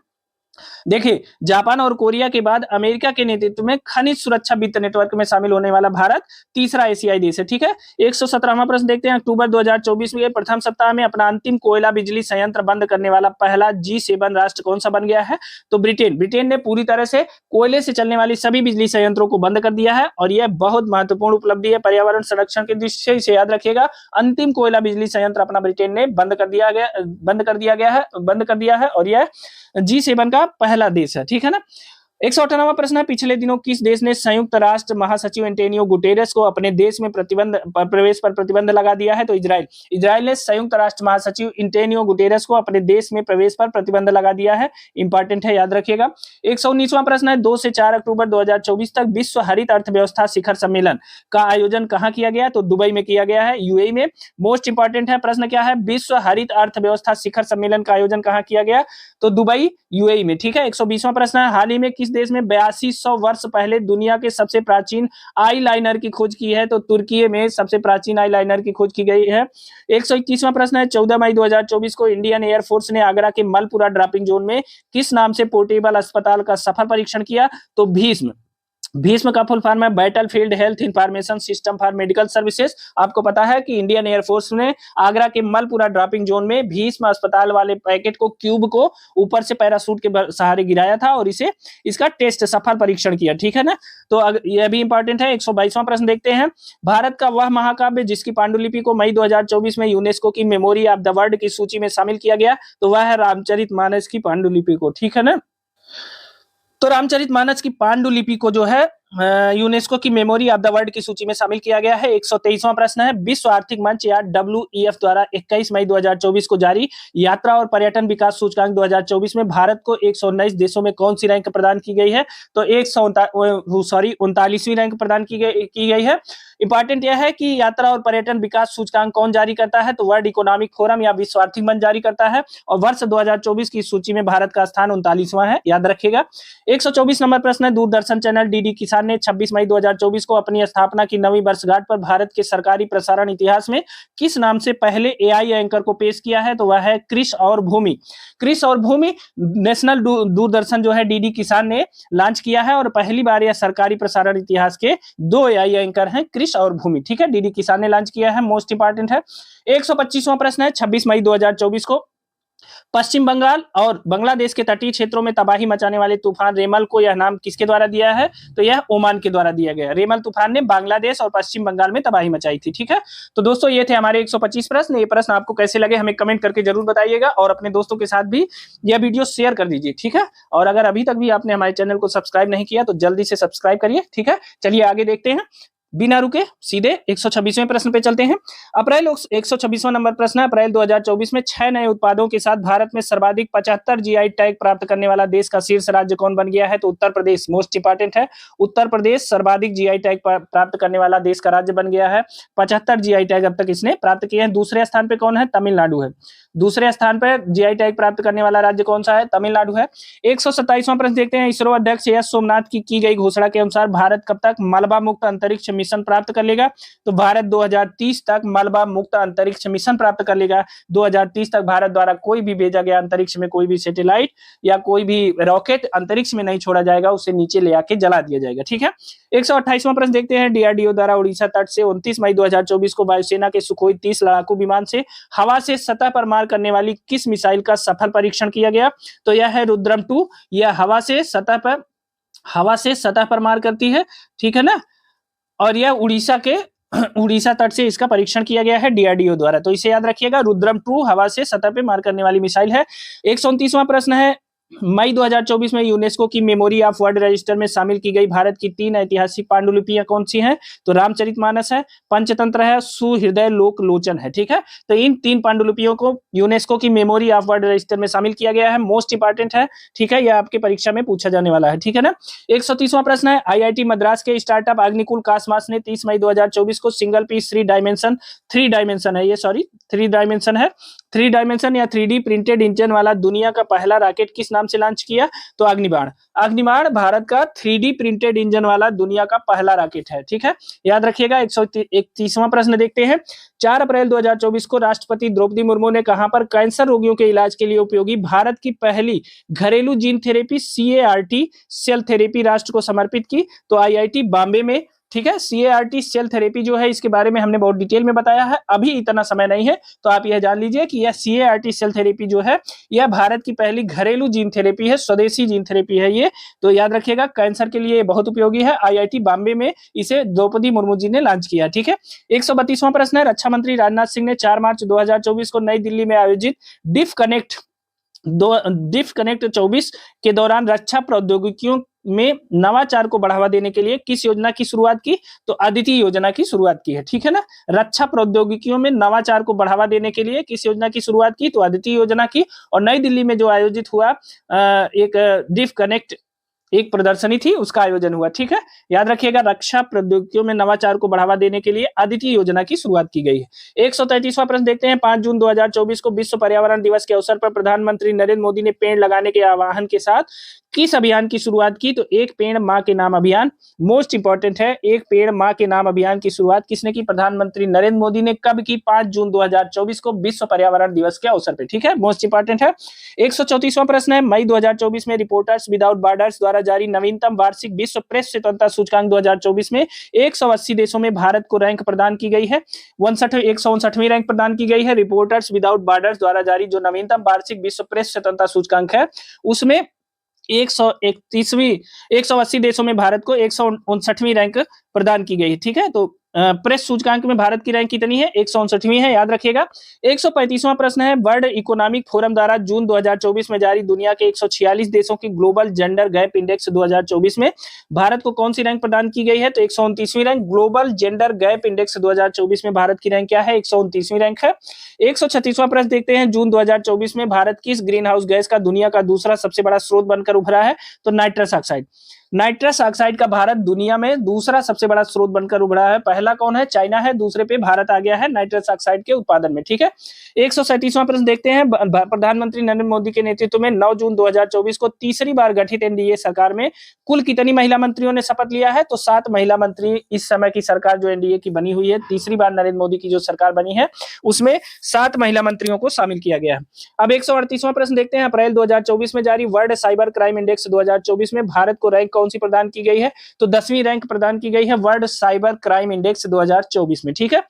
देखिए, जापान और कोरिया के बाद अमेरिका के नेतृत्व में खनिज सुरक्षा वित्त नेटवर्क में शामिल होने वाला भारत तीसरा एशियाई देश है, ठीक है। 117वां प्रश्न देखते हैं, अक्टूबर 2024 में प्रथम सप्ताह में अपना अंतिम कोयला बिजली संयंत्र बंद करने वाला पहला G7 राष्ट्र कौन सा बन गया है? तो ब्रिटेन ने पूरी तरह से कोयले से चलने वाली सभी बिजली संयंत्रों को बंद कर दिया है और यह बहुत महत्वपूर्ण उपलब्धि है पर्यावरण संरक्षण के दृष्टि से, इसे याद रखिएगा। अंतिम कोयला बिजली संयंत्र अपना ब्रिटेन ने बंद कर दिया है और यह G7 का पहला देश है, ठीक है ना। 198वां प्रश्न है, पिछले दिनों किस देश ने संयुक्त राष्ट्र महासचिव एंटोनियो गुटेरेस को अपने देश में प्रवेश पर प्रतिबंध लगा दिया है? तो इजराइल। इजराइल ने संयुक्त राष्ट्र महासचिव एंटोनियो गुटेरेस को अपने देश में प्रवेश पर प्रतिबंध लगा दिया है। इंपॉर्टेंट है, याद रखिएगा। 119वां प्रश्न है, 2 से 4 अक्टूबर 2024 तक विश्व हरित अर्थव्यवस्था शिखर सम्मेलन का आयोजन कहां किया गया? तो दुबई में किया गया है, यूएई में। मोस्ट इंपॉर्टेंट है प्रश्न क्या है, विश्व हरित अर्थव्यवस्था शिखर सम्मेलन का आयोजन कहां किया गया? तो दुबई, यूएई में। ठीक है। 120वां प्रश्न है, हाल ही में किस देश में 8200 वर्ष पहले दुनिया के सबसे प्राचीन आई लाइनर की खोज की है? तो तुर्की में सबसे प्राचीन आई लाइनर की खोज की गई है। 121वां प्रश्न है, 14 मई 2024 को इंडियन एयरफोर्स ने आगरा के मलपुरा ड्रॉपिंग जोन में किस नाम से पोर्टेबल अस्पताल का सफल परीक्षण किया? तो भीष्म। भीष्म का फुल फॉर्म है battle field health information system for medical services. आपको पता है कि इंडियन एयरफोर्स ने आगरा के मलपुरा ड्रॉपिंग जोन में भीष्म अस्पताल वाले पैकेट को, क्यूब को ऊपर से पैरासूट के सहारे गिराया था और इसका टेस्ट सफल परीक्षण किया। ठीक है ना। तो यह भी इंपॉर्टेंट है। 122वां प्रश्न देखते हैं, भारत का वह महाकाव्य जिसकी पांडुलिपि को मई 2024 में यूनेस्को की मेमोरी ऑफ द वर्ल्ड की सूची में शामिल किया गया, तो वह है रामचरितमानस की पांडुलिपि को। ठीक है ना। तो रामचरितमानस की पांडुलिपि को जो है यूनेस्को की मेमोरी ऑफ द वर्ल्ड की सूची में शामिल किया गया है। 123वां प्रश्न है, विश्व आर्थिक मंच या WEF द्वारा 21 मई 2024 को जारी यात्रा और पर्यटन विकास सूचकांक 2024 में भारत को 119 देशों में कौन सी रैंक प्रदान की गई है? तो 39वीं रैंक प्रदान की गई है। इंपॉर्टेंट यह है कि यात्रा और पर्यटन विकास सूचकांक कौन जारी करता है? तो वर्ल्ड इकोनॉमिक फोरम या विश्व आर्थिक मंच जारी करता है और वर्ष 2024 की सूची में भारत का स्थान 39वां है, याद रखिएगा। 124 नंबर प्रश्न है, दूरदर्शन चैनल DD किसान ने 26 मई 2024 को अपनी स्थापना की 9वीं वर्षगांठ पर भारत के सरकारी प्रसारण इतिहास में किस नाम से पहले AI एंकर को पेश किया है? तो वह है कृष और भूमि। कृष और भूमि नेशनल दूरदर्शन जो है DD किसान ने लॉन्च किया है और पहली बार यह सरकारी प्रसारण इतिहास के 2 AI एंकर हैं, कृष और भूमि। ठीक है, DD किसान ने लॉन्च किया है, मोस्ट इंपॉर्टेंट है। 125वां प्रश्न है, 26 मई 2024 को पश्चिम बंगाल और बांग्लादेश के तटीय क्षेत्रों में तबाही मचाने वाले तूफान रेमल को यह नाम किसके द्वारा दिया है? तो यह ओमान के द्वारा दिया गया। रेमल तूफान ने बांग्लादेश और पश्चिम बंगाल में तबाही मचाई थी। ठीक है। तो दोस्तों ये थे हमारे 125 प्रश्न। ये प्रश्न आपको कैसे लगे हमें कमेंट करके जरूर बताइएगा और अपने दोस्तों के साथ भी यह वीडियो शेयर कर दीजिए। ठीक है। और अगर अभी तक भी आपने हमारे चैनल को सब्सक्राइब नहीं किया तो जल्दी से सब्सक्राइब करिए। ठीक है। चलिए आगे देखते हैं, बिना रुके सीधे 126वें प्रश्न पे चलते हैं। 126वां नंबर प्रश्न है, अप्रैल 2024 में 6 नए उत्पादों के साथ भारत में सर्वाधिक 75 GI टैग प्राप्त करने वाला देश का शीर्ष राज्य कौन बन गया है? तो उत्तर प्रदेश। मोस्ट इंपॉर्टेंट है, उत्तर प्रदेश सर्वाधिक GI टैग प्राप्त करने वाला देश का राज्य बन गया है। 75 GI टैग अब तक इसने प्राप्त किए हैं। दूसरे स्थान पे कौन है? तमिलनाडु है। दूसरे स्थान पर GI टैग प्राप्त करने वाला राज्य कौन सा है? तमिलनाडु है। 127वां प्रश्न देखते हैं, इसरो अध्यक्ष एस सोमनाथ की गई घोषणा के अनुसार भारत कब तक मलबा मुक्त अंतरिक्ष मिशन प्राप्त कर लेगा? तो भारत 2030 तक मलबा मुक्त अंतरिक्ष मिशन प्राप्त कर लेगा। 2030 तक भारत द्वारा कोई भी भेजा गया अंतरिक्ष में कोई भी सैटेलाइट या कोई भी रॉकेट अंतरिक्ष में नहीं छोड़ा जाएगा, उसे नीचे ले आके जला दिया जाएगा। ठीक है। 128वां प्रश्न देखते हैं, DRDO द्वारा उड़ीसा तट से 29 मई 2024 को वायुसेना के सुखोई 30 लड़ाकू विमान से हवा से सतह पर मार करने वाली किस मिसाइल का सफल परीक्षण किया गया? तो यह है रुद्रम 2। यह हवा से सतह पर मार करती है। ठीक है ना। और यह उड़ीसा तट से इसका परीक्षण किया गया है DRDO द्वारा, तो इसे याद रखिएगा। रुद्रम 2 हवा से सतह पे मार करने वाली मिसाइल है। 129वां प्रश्न है, मई 2024 में यूनेस्को की मेमोरी ऑफ वर्ल्ड रजिस्टर में शामिल की गई भारत की 3 ऐतिहासिक पांडुलिपियां कौन सी हैं? तो रामचरितमानस है, पंचतंत्र है, सुहृदय लोकलोचन है। ठीक है। तो इन 3 पांडुलिपियों को यूनेस्को की मेमोरी ऑफ वर्ल्ड रजिस्टर में शामिल किया गया है, मोस्ट इंपॉर्टेंट है। ठीक है, यह आपकी परीक्षा में पूछा जाने वाला है। ठीक है ना। 130वां प्रश्न है, IIT मद्रास के स्टार्टअप अग्निकुल कासमास ने 30 मई 2024 को सिंगल पीस 3 डायमेंशन है 3 डायमेंशन या 3D प्रिंटेड इंजन वाला दुनिया का पहला रॉकेट किस नाम से लॉन्च किया? तो अग्निबाण भारत का 3D प्रिंटेड इंजन वाला दुनिया का पहला रॉकेट है। ठीक है, याद रखिएगा। 131वां प्रश्न देखते हैं, 4 अप्रैल 2024 को राष्ट्रपति द्रौपदी मुर्मू ने कहां पर कैंसर रोगियों के इलाज के लिए उपयोगी भारत की पहली घरेलू gene therapy CAR-T cell therapy राष्ट्र को समर्पित की? तो IIT बॉम्बे में। ठीक है, CAR-T सेल थेरेपी जो है इसके बारे में हमने बहुत डिटेल में बताया है, अभी इतना समय नहीं है, तो आप यह जान लीजिए कि यह CAR-T सेल थेरेपी जो है यह भारत की पहली घरेलू जीन थेरेपी है, स्वदेशी जीन थेरेपी है ये, तो याद रखिएगा कैंसर के लिए बहुत उपयोगी है। IIT बॉम्बे में इसे द्रौपदी मुर्मू जी ने लॉन्च किया। ठीक है। 132वां प्रश्न है, रक्षा मंत्री राजनाथ सिंह ने 4 मार्च 2024 को नई दिल्ली में आयोजित डिफ कनेक्ट 24 के दौरान रक्षा प्रौद्योगिकियों में नवाचार को बढ़ावा देने के लिए किस योजना की शुरुआत की? तो अदिति योजना की शुरुआत की है, ठीक है ना। रक्षा प्रौद्योगिकियों में नवाचार को बढ़ावा देने के लिए किस योजना की शुरुआत की? तो अदिति योजना की। और नई दिल्ली में जो आयोजित हुआ एक डिफ कनेक्ट एक प्रदर्शनी थी, उसका आयोजन हुआ, ठीक है। याद रखिएगा, रक्षा प्रौद्योगिकियों में नवाचार को बढ़ावा देने के लिए अदिति योजना की शुरुआत की गई है। 133वां प्रश्न देखते हैं। 5 जून 2024 को विश्व पर्यावरण दिवस के अवसर पर प्रधानमंत्री नरेंद्र मोदी ने पेड़ लगाने के आह्वान के साथ किस अभियान की शुरुआत की? तो एक पेड़ मां के नाम अभियान। मोस्ट इंपॉर्टेंट है, एक पेड़ मां के नाम अभियान की शुरुआत किसने की? प्रधानमंत्री नरेंद्र मोदी ने कब की? 5 जून 2024 को विश्व पर्यावरण दिवस के अवसर पर, ठीक है। मोस्ट इंपॉर्टेंट है। 134वां प्रश्न है। मई 2024 में रिपोर्टर्स विदाउट बॉर्डर्स द्वारा जारी नवीनतम वार्षिक विश्व प्रेस स्वतंत्रता सूचकांक 2024 में 180 देशों में भारत को रैंक प्रदान की गई है। 159वीं रैंक प्रदान की गई है। रिपोर्टर्स विदाउट बॉर्डर्स द्वारा जारी जो नवीनतम वार्षिक विश्व प्रेस स्वतंत्रता सूचकांक है, उसमें 180 देशों में भारत को 159वीं रैंक प्रदान की गई है, ठीक है। तो प्रेस सूचकांक में भारत की रैंक कितनी है? 159वीं है, याद रखिएगा। 135वां प्रश्न है। वर्ल्ड इकोनॉमिक फोरम द्वारा जून 2024 में जारी दुनिया के 146 देशों की ग्लोबल जेंडर गैप इंडेक्स 2024 में भारत को कौन सी रैंक प्रदान की गई है? तो 129वीं rank. Global gender gap index 2024 में भारत की रैंक क्या है? 129वीं रैंक है। 136वां प्रश्न देखते हैं। जून 2024 में भारत किस ग्रीन हाउस गैस का दुनिया का दूसरा सबसे बड़ा स्रोत बनकर उभरा है? तो नाइट्रस ऑक्साइड। नाइट्रस ऑक्साइड का भारत दुनिया में दूसरा सबसे बड़ा स्रोत बनकर उभरा है। पहला कौन है? चाइना है, दूसरे पे भारत आ गया है नाइट्रस ऑक्साइड के उत्पादन में, ठीक है। 137वां प्रश्न देखते हैं। प्रधानमंत्री नरेंद्र मोदी के नेतृत्व में 9 जून 2024 को तीसरी बार गठित एनडीए सरकार में कुल कितनी महिला मंत्रियों ने शपथ लिया है? तो 7 महिला मंत्री। इस समय की सरकार जो एनडीए की बनी हुई है, तीसरी बार नरेंद्र मोदी की जो सरकार बनी है, उसमें 7 महिला मंत्रियों को शामिल किया गया है। अब 138वां प्रश्न देखते हैं। अप्रैल 2024 में जारी वर्ल्ड साइबर क्राइम इंडेक्स 2024 में भारत को रैंक कौन सी प्रदान की गई है? तो 10वीं रैंक प्रदान की गई है वर्ल्ड साइबर क्राइम इंडेक्स 2024 में, ठीक है।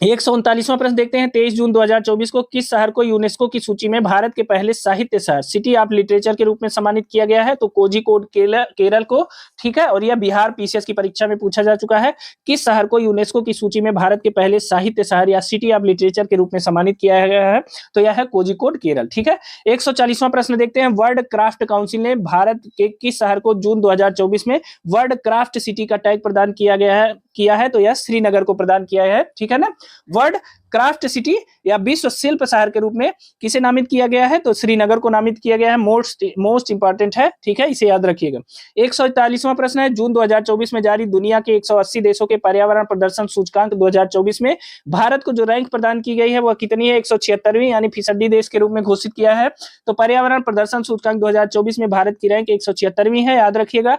139वां प्रश्न देखते हैं। 23 जून 2024 को किस शहर को यूनेस्को की सूची में भारत के पहले साहित्य शहर सिटी ऑफ लिटरेचर के रूप में सम्मानित किया गया है? तो कोझिकोड केरल को, ठीक है। और यह बिहार पीसीएस की परीक्षा में पूछा जा चुका है। किस शहर को यूनेस्को की सूची में भारत के पहले साहित्य शहर या सिटी ऑफ लिटरेचर के रूप में सम्मानित किया गया है? तो यह है कोझिकोड केरल, ठीक है। 140वां प्रश्न देखते हैं। वर्ल्ड क्राफ्ट काउंसिल ने भारत के किस शहर को जून 2024 में वर्ल्ड क्राफ्ट सिटी का टैग प्रदान किया है? तो यह श्रीनगर को प्रदान किया है, ठीक है ना। वर्ल्ड क्राफ्ट सिटी या विश्व शिल्प शहर के रूप में किसे नामित किया गया है? तो श्रीनगर को नामित किया गया है। मोस्ट इंपॉर्टेंट है, ठीक है, इसे याद रखिएगा। 141वां प्रश्न है। जून 2024 में जारी दुनिया के 180 देशों के पर्यावरण प्रदर्शन सूचकांक 2024 में भारत को जो रैंक प्रदान की गई है वह कितनी है? 176वीं, यानी फीसदी देश के रूप में घोषित किया है। तो पर्यावरण प्रदर्शन सूचकांक 2024 में भारत की रैंक 176वीं है, याद रखिएगा।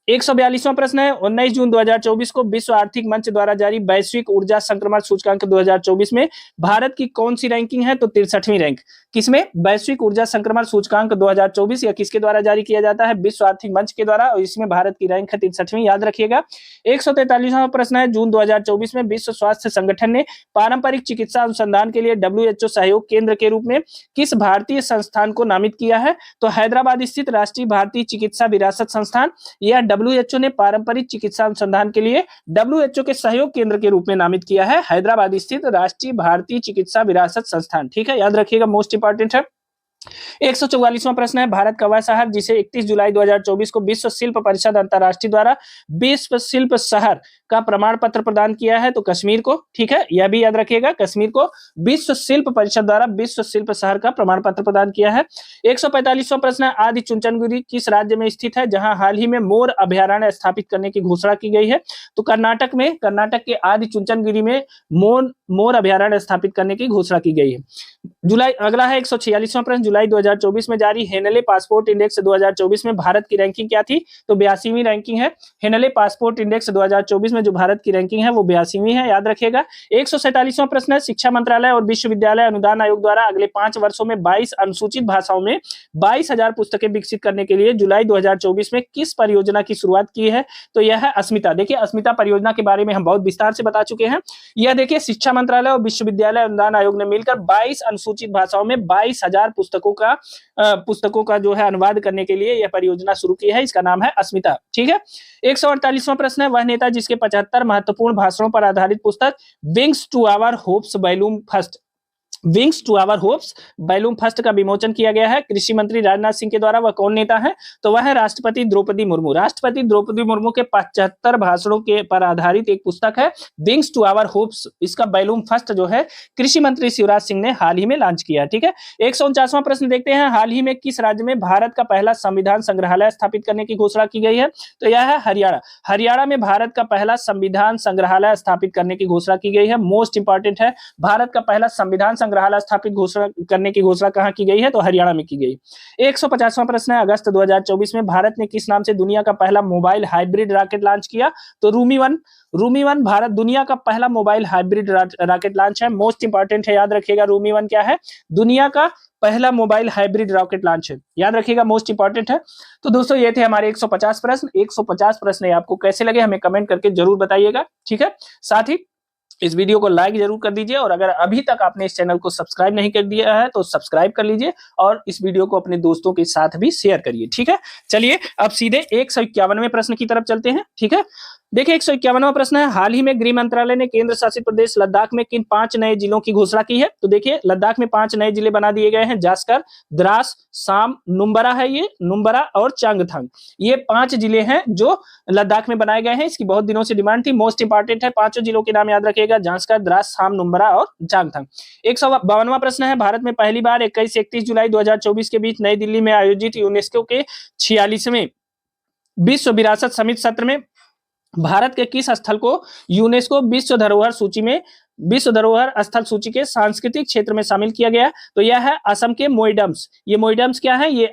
142वां प्रश्न है। 19 जून 2024 को विश्व आर्थिक मंच द्वारा जारी वैश्विक ऊर्जा संक्रमण सूचकांक 2024 में भारत की कौन सी रैंकिंग है? तो 63वीं रैंक। किसमें? वैश्विक ऊर्जा संक्रमण सूचकांक 2024 या किसके द्वारा जारी किया जाता है? विश्व आर्थिक मंच के द्वारा, और इसमें भारत की रैंक है 63वीं, याद रखिएगा। 143वां प्रश्न है। जून 2024 में विश्व स्वास्थ्य संगठन ने पारंपरिक चिकित्सा अनुसंधान के लिए WHO सहयोग केंद्र के रूप में किस भारतीय संस्थान को नामित किया है? तो हैदराबाद स्थित राष्ट्रीय भारतीय चिकित्सा विरासत संस्थान या WHO ने पारंपरिक चिकित्सा अनुसंधान के लिए WHO के सहयोग केंद्र के रूप में नामित किया है हैदराबाद स्थित राष्ट्रीय भारतीय चिकित्सा विरासत संस्थान, ठीक है, याद रखिएगा, मोस्ट इंपॉर्टेंट है। 144वां प्रश्न है। भारत का वह शहर जिसे 31 जुलाई 2024 को विश्व शिल्प परिषद अंतरराष्ट्रीय द्वारा विश्व शिल्प शहर का प्रमाण पत्र प्रदान किया है? तो कश्मीर को, ठीक है, यह भी याद रखिएगा, कश्मीर को विश्व शिल्प परिषद द्वारा विश्व शिल्प शहर का प्रमाण पत्र प्रदान किया है। 145वां प्रश्न है। आदि चुंचनगिरी किस राज्य में स्थित है जहां हाल ही में मोर अभयारण्य स्थापित करने की घोषणा की गई है? तो कर्नाटक में, कर्नाटक के आदि चुंचनगिरी में मोर अभयारण्य स्थापित करने की घोषणा की गई है। अगला है 146वां प्रश्न। जुलाई 2024 में जारी हेनले पासपोर्ट इंडेक्स 2024 में भारत की रैंकिंग क्या थी? तो 82वीं रैंकिंग है। हेनले पासपोर्ट इंडेक्स 2024 में जो भारत की रैंकिंग है वो 82वीं है, याद रखिएगा। 147वां प्रश्न है। शिक्षा मंत्रालय और विश्वविद्यालय अनुदान आयोग द्वारा अगले 5 वर्षों में 22 अनुसूचित भाषाओं में 22,000 पुस्तकें विकसित करने के लिए जुलाई 2024 में किस परियोजना की शुरुआत की है? तो यह है अस्मिता। देखिए, अस्मिता परियोजना के बारे में हम बहुत विस्तार से बता चुके हैं। यह देखिए, शिक्षा मंत्रालय और विश्वविद्यालय अनुदान आयोग ने मिलकर 22 अनुसूचित भाषाओं में 22,000 पुस्तकों का जो है अनुवाद करने के लिए यह परियोजना शुरू की है। इसका नाम है अस्मिता, ठीक है। 148वां प्रश्न है। वह नेता जिसके 75 महत्वपूर्ण भाषणों पर आधारित पुस्तक wings to our hopes volume first wings to our hopes volume first का विमोचन किया गया है कृषि मंत्री राजनाथ सिंह के द्वारा। वह कौन नेता है? तो वह है राष्ट्रपति द्रौपदी मुर्मू। राष्ट्रपति द्रौपदी मुर्मू के 75 भाषणों के पर आधारित एक पुस्तक है विंग्स टू आवर होप्स। इसका बैलूम फर्स्ट जो है कृषि मंत्री शिवराज सिंह ने हाल ही में लॉन्च किया। ठीक है, 149वां प्रश्न देखते हैं, हाल ही में किस राज्य में भारत का पहला संविधान संग्रहालय स्थापित करने की घोषणा की गई है? तो यह है हरियाणा। हरियाणा में भारत का पहला संविधान संग्रहालय स्थापित करने की घोषणा की गई है। मोस्ट इंपॉर्टेंट है, भारत का पहला संविधान संग्रहालय स्थापित घोषणा करने की घोषणा कहां की गई है? तो हरियाणा में की गई। 150वां प्रश्न है, अगस्त 2024 में भारत ने किस नाम से दुनिया का पहला मोबाइल हाइब्रिड रॉकेट लॉन्च किया? तो रूमी 1 भारत दुनिया का पहला मोबाइल हाइब्रिड रॉकेट लॉन्च है। मोस्ट इंपॉर्टेंट है, याद रखिएगा रूमी 1 क्या है? दुनिया का पहला मोबाइल हाइब्रिड रॉकेट लॉन्च है, याद रखिएगा, मोस्ट इंपॉर्टेंट है। तो दोस्तों ये थे हमारे 150 प्रश्न। 150 प्रश्न आपको कैसे लगे हमें कमेंट करके जरूर बताइएगा। ठीक है, साथ ही इस वीडियो को लाइक जरूर कर दीजिए और अगर अभी तक आपने इस चैनल को सब्सक्राइब नहीं कर दिया है तो सब्सक्राइब कर लीजिए और इस वीडियो को अपने दोस्तों के साथ भी शेयर करिए। ठीक है, चलिए अब सीधे 151वें प्रश्न की तरफ चलते हैं। ठीक है, देखिए 151वां प्रश्न है, हाल ही में गृह मंत्रालय ने केंद्र शासित प्रदेश लद्दाख में किन 5 नए जिलों की घोषणा की है? तो देखिए लद्दाख में 5 नए जिले बना दिए गए हैं, जास्कर, द्रास, साम, नुम्बरा है, ये नुम्बरा और चांगथंग। ये 5 जिले हैं जो लद्दाख में बनाए गए हैं। इसकी बहुत दिनों से डिमांड थी। मोस्ट इंपॉर्टेंट है, 5 जिलों के नाम याद रखिएगा, जास्कर, द्रास, साम, नुम्बरा और चांगथंग। 152वां प्रश्न है, भारत में पहली बार 21 से 31 जुलाई 2024 के बीच नई दिल्ली में आयोजित यूनेस्को के 46वें विश्व विरासत समिति सत्र में भारत के किस स्थल को यूनेस्को विश्व धरोहर स्थल सूची के सांस्कृतिक क्षेत्र में शामिल किया गया? तो यह है असम के मोइडम्स। ये मोइडम्स क्या है? ये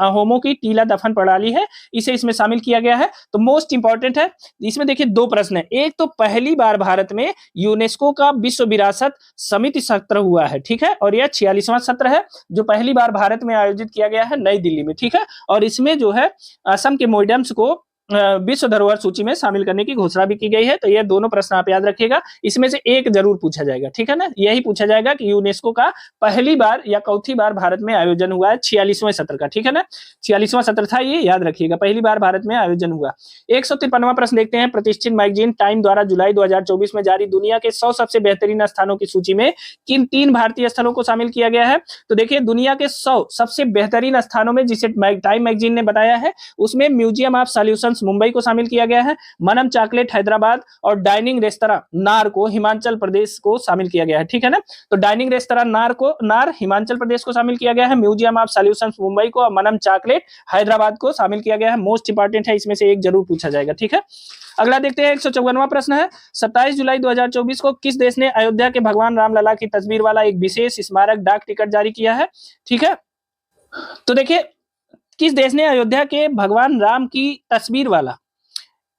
अहोमों की टीला दफन प्रणाली है, इसे इसमें शामिल किया गया है। तो मोस्ट इंपॉर्टेंट है, इसमें देखिए 2 प्रश्न है। एक तो पहली बार भारत में यूनेस्को का विश्व विरासत समिति सत्र हुआ है, ठीक है, और यह 46वां सत्र है जो पहली बार भारत में आयोजित किया गया है नई दिल्ली में। ठीक है, और इसमें जो है असम के मोइडम्स को विश्व धरोहर सूची में शामिल करने की घोषणा भी की गई है। तो ये दोनों प्रश्न आप याद रखिएगा, इसमें से एक जरूर पूछा जाएगा। ठीक है ना, यही पूछा जाएगा कि यूनेस्को का पहली बार या चौथी बार भारत में आयोजन हुआ है 46वें सत्र का। ठीक है ना, 46वां सत्र था ये, याद रखिएगा, पहली बार भारत में आयोजन हुआ। 153वां प्रश्न देखते हैं, प्रतिष्ठित मैगजीन टाइम द्वारा जुलाई 2024 में जारी दुनिया के 100 सबसे बेहतरीन स्थानों की सूची में किन 3 भारतीय स्थलों को शामिल किया गया है? तो देखिए दुनिया के 100 सबसे बेहतरीन स्थानों में जिसे टाइम मैगजीन ने बताया है उसमें म्यूजियम ऑफ सॉल्यूशंस मुंबई को शामिल किया गया है, मनम चॉकलेट हैदराबाद और डाइनिंग रेस्तरां नार को हिमाचल प्रदेश को शामिल किया गया है। ठीक है ना, तो डाइनिंग रेस्तरां नार हिमाचल प्रदेश को शामिल किया गया है, म्यूजियम ऑफ सॉल्यूशंस मुंबई को और मनम चॉकलेट हैदराबाद को शामिल किया गया है। मोस्ट इंपॉर्टेंट है, इसमें से एक जरूर पूछा जाएगा। ठीक है, अगला देखते हैं 154वां प्रश्न है, 27 जुलाई 2024 को किस देश ने अयोध्या के भगवान रामलला की तस्वीर वाला एक विशेष स्मारक डाक टिकट जारी किया है? ठीक है, तो देखिए किस देश ने अयोध्या के भगवान राम की तस्वीर वाला